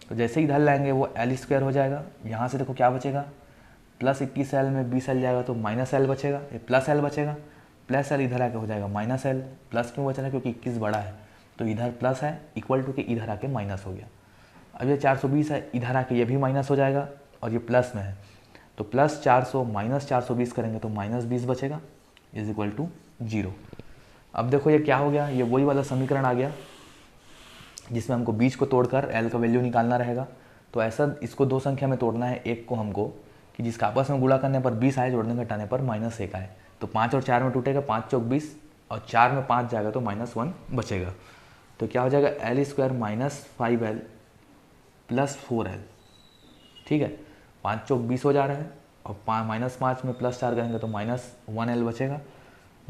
तो जैसे ही इधर लाएंगे वो l स्क्वायर हो जाएगा। यहाँ से देखो क्या बचेगा, प्लस 21l में 20l जाएगा तो माइनस l बचेगा, ये प्लस l बचेगा, प्लस l इधर आके हो जाएगा माइनस l। प्लस क्यों बच रहा है, क्योंकि 21 बड़ा है, तो इधर प्लस है, इक्वल टू के इधर आके माइनस हो गया। अब ये 420 है, इधर आके ये भी माइनस हो जाएगा, और ये प्लस में है, तो प्लस 400 माइनस 420 करेंगे तो माइनस 20 बचेगा, इज इक्वल टू 0। अब देखो ये क्या हो गया, ये वही वाला समीकरण आ गया जिसमें हमको बीच को तोड़कर l का वैल्यू निकालना रहेगा। तो ऐसा इसको दो संख्या में तोड़ना है, एक को हमको कि जिसका आपस में गुणा करने पर 20 आए, जोड़ने घटाने पर -1 आए। तो 5 और 4 में टूटेगा, 5 चौक 20, और 4 में 5 जाएगा तो -1 बचेगा। तो क्या हो जाएगा l square minus 5l plus 4l। ठीक है, 5 चौक 20 हो जा रहा है, और -5 में +4 करेंगे तो -1l बचेगा,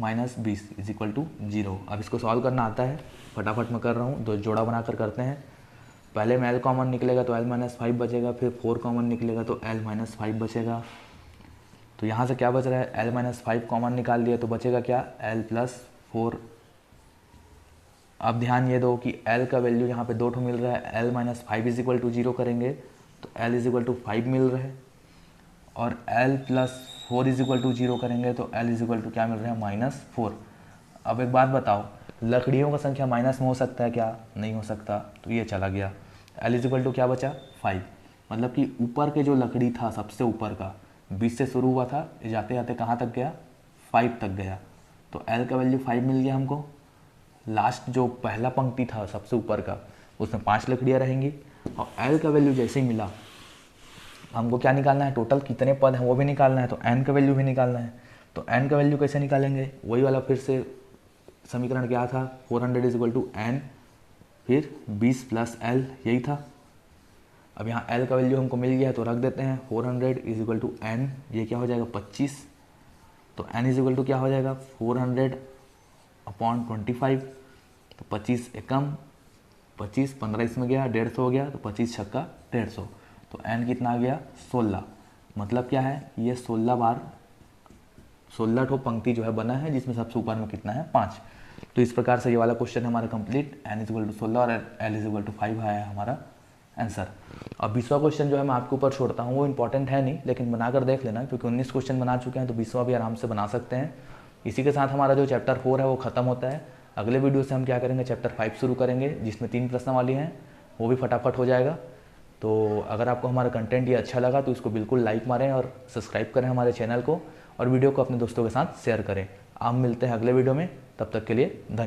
-20 इज इक्वल टू 0। अब इसको सॉल्व करना आता है, फटाफट मैं कर रहा हूँ, दो जोड़ा बनाकर करते हैं। पहले में l कॉमन निकलेगा तो l-5 बचेगा, फिर 4 कॉमन निकलेगा तो l-5 बचेगा। तो यहाँ से क्या बच रहा है, l-5 कॉमन निकाल दिया तो बचेगा क्या, l+4। अब ध्यान ये दो कि l का वैल्यू यहाँ पे 2 मिल रहा है, l-5 इज इक्वल टू 0 करेंगे तो l इज इक्वल टू 5 मिल रहा है, और l+4 इज इक्वल टू 0 करेंगे तो l इज इक्वल टू क्या मिल रहा है, -4। अब एक बात बताओ, लकड़ियों का संख्या माइनस में हो सकता है क्या, नहीं हो सकता, तो ये चला गया। l इज इक्वल टू क्या बचा 5, मतलब कि ऊपर के जो लकड़ी था सबसे ऊपर का 20 से शुरू हुआ था, जाते जाते कहाँ तक गया 5 तक गया, तो l का वैल्यू 5 मिल गया हमको। लास्ट जो पहला पंक्ति था सबसे ऊपर का, उसमें 5 लकड़ियाँ रहेंगी, और l का वैल्यू जैसे ही मिला हमको क्या निकालना है, टोटल कितने पद हैं वो भी निकालना है, तो n का वैल्यू भी निकालना है। तो n का वैल्यू कैसे निकालेंगे, वही वाला फिर से समीकरण क्या था, 400 इज इक्वल टू n फिर 20 प्लस l, यही था। अब यहाँ l का वैल्यू हमको मिल गया तो रख देते हैं, 400 इज इक्वल टू n, ये क्या हो जाएगा 25, तो n इज इक्वल टू क्या हो जाएगा 400/25, तो 25 एकम 25, 15 इसमें गया, 150 हो गया, तो 25 छक्का 150, तो n कितना आ गया 16। मतलब क्या है, ये 16 बार 16 ठो पंक्ति जो है बना है, जिसमें सबसे ऊपर में कितना है 5। तो इस प्रकार से ये वाला क्वेश्चन हमारा complete, n is equal to 16 और l इज इक्वल टू 5 है हमारा आंसर। अब 20वां क्वेश्चन जो है मैं आपके ऊपर छोड़ता हूँ, वो इंपॉर्टेंट है नहीं, लेकिन बनाकर देख लेना, क्योंकि 19 क्वेश्चन बना चुके हैं तो 20वां भी आराम से बना सकते हैं। इसी के साथ हमारा जो चैप्टर 4 है वो खत्म होता है। अगले वीडियो से हम क्या करेंगे, चैप्टर 5 शुरू करेंगे, जिसमें 3 प्रश्न वाली हैं, वो भी फटाफट हो जाएगा। तो अगर आपको हमारा कंटेंट ये अच्छा लगा तो इसको बिल्कुल लाइक मारें और सब्सक्राइब करें हमारे चैनल को, और वीडियो को अपने दोस्तों के साथ शेयर करें। आप मिलते हैं अगले वीडियो में, तब तक के लिए धन्यवाद।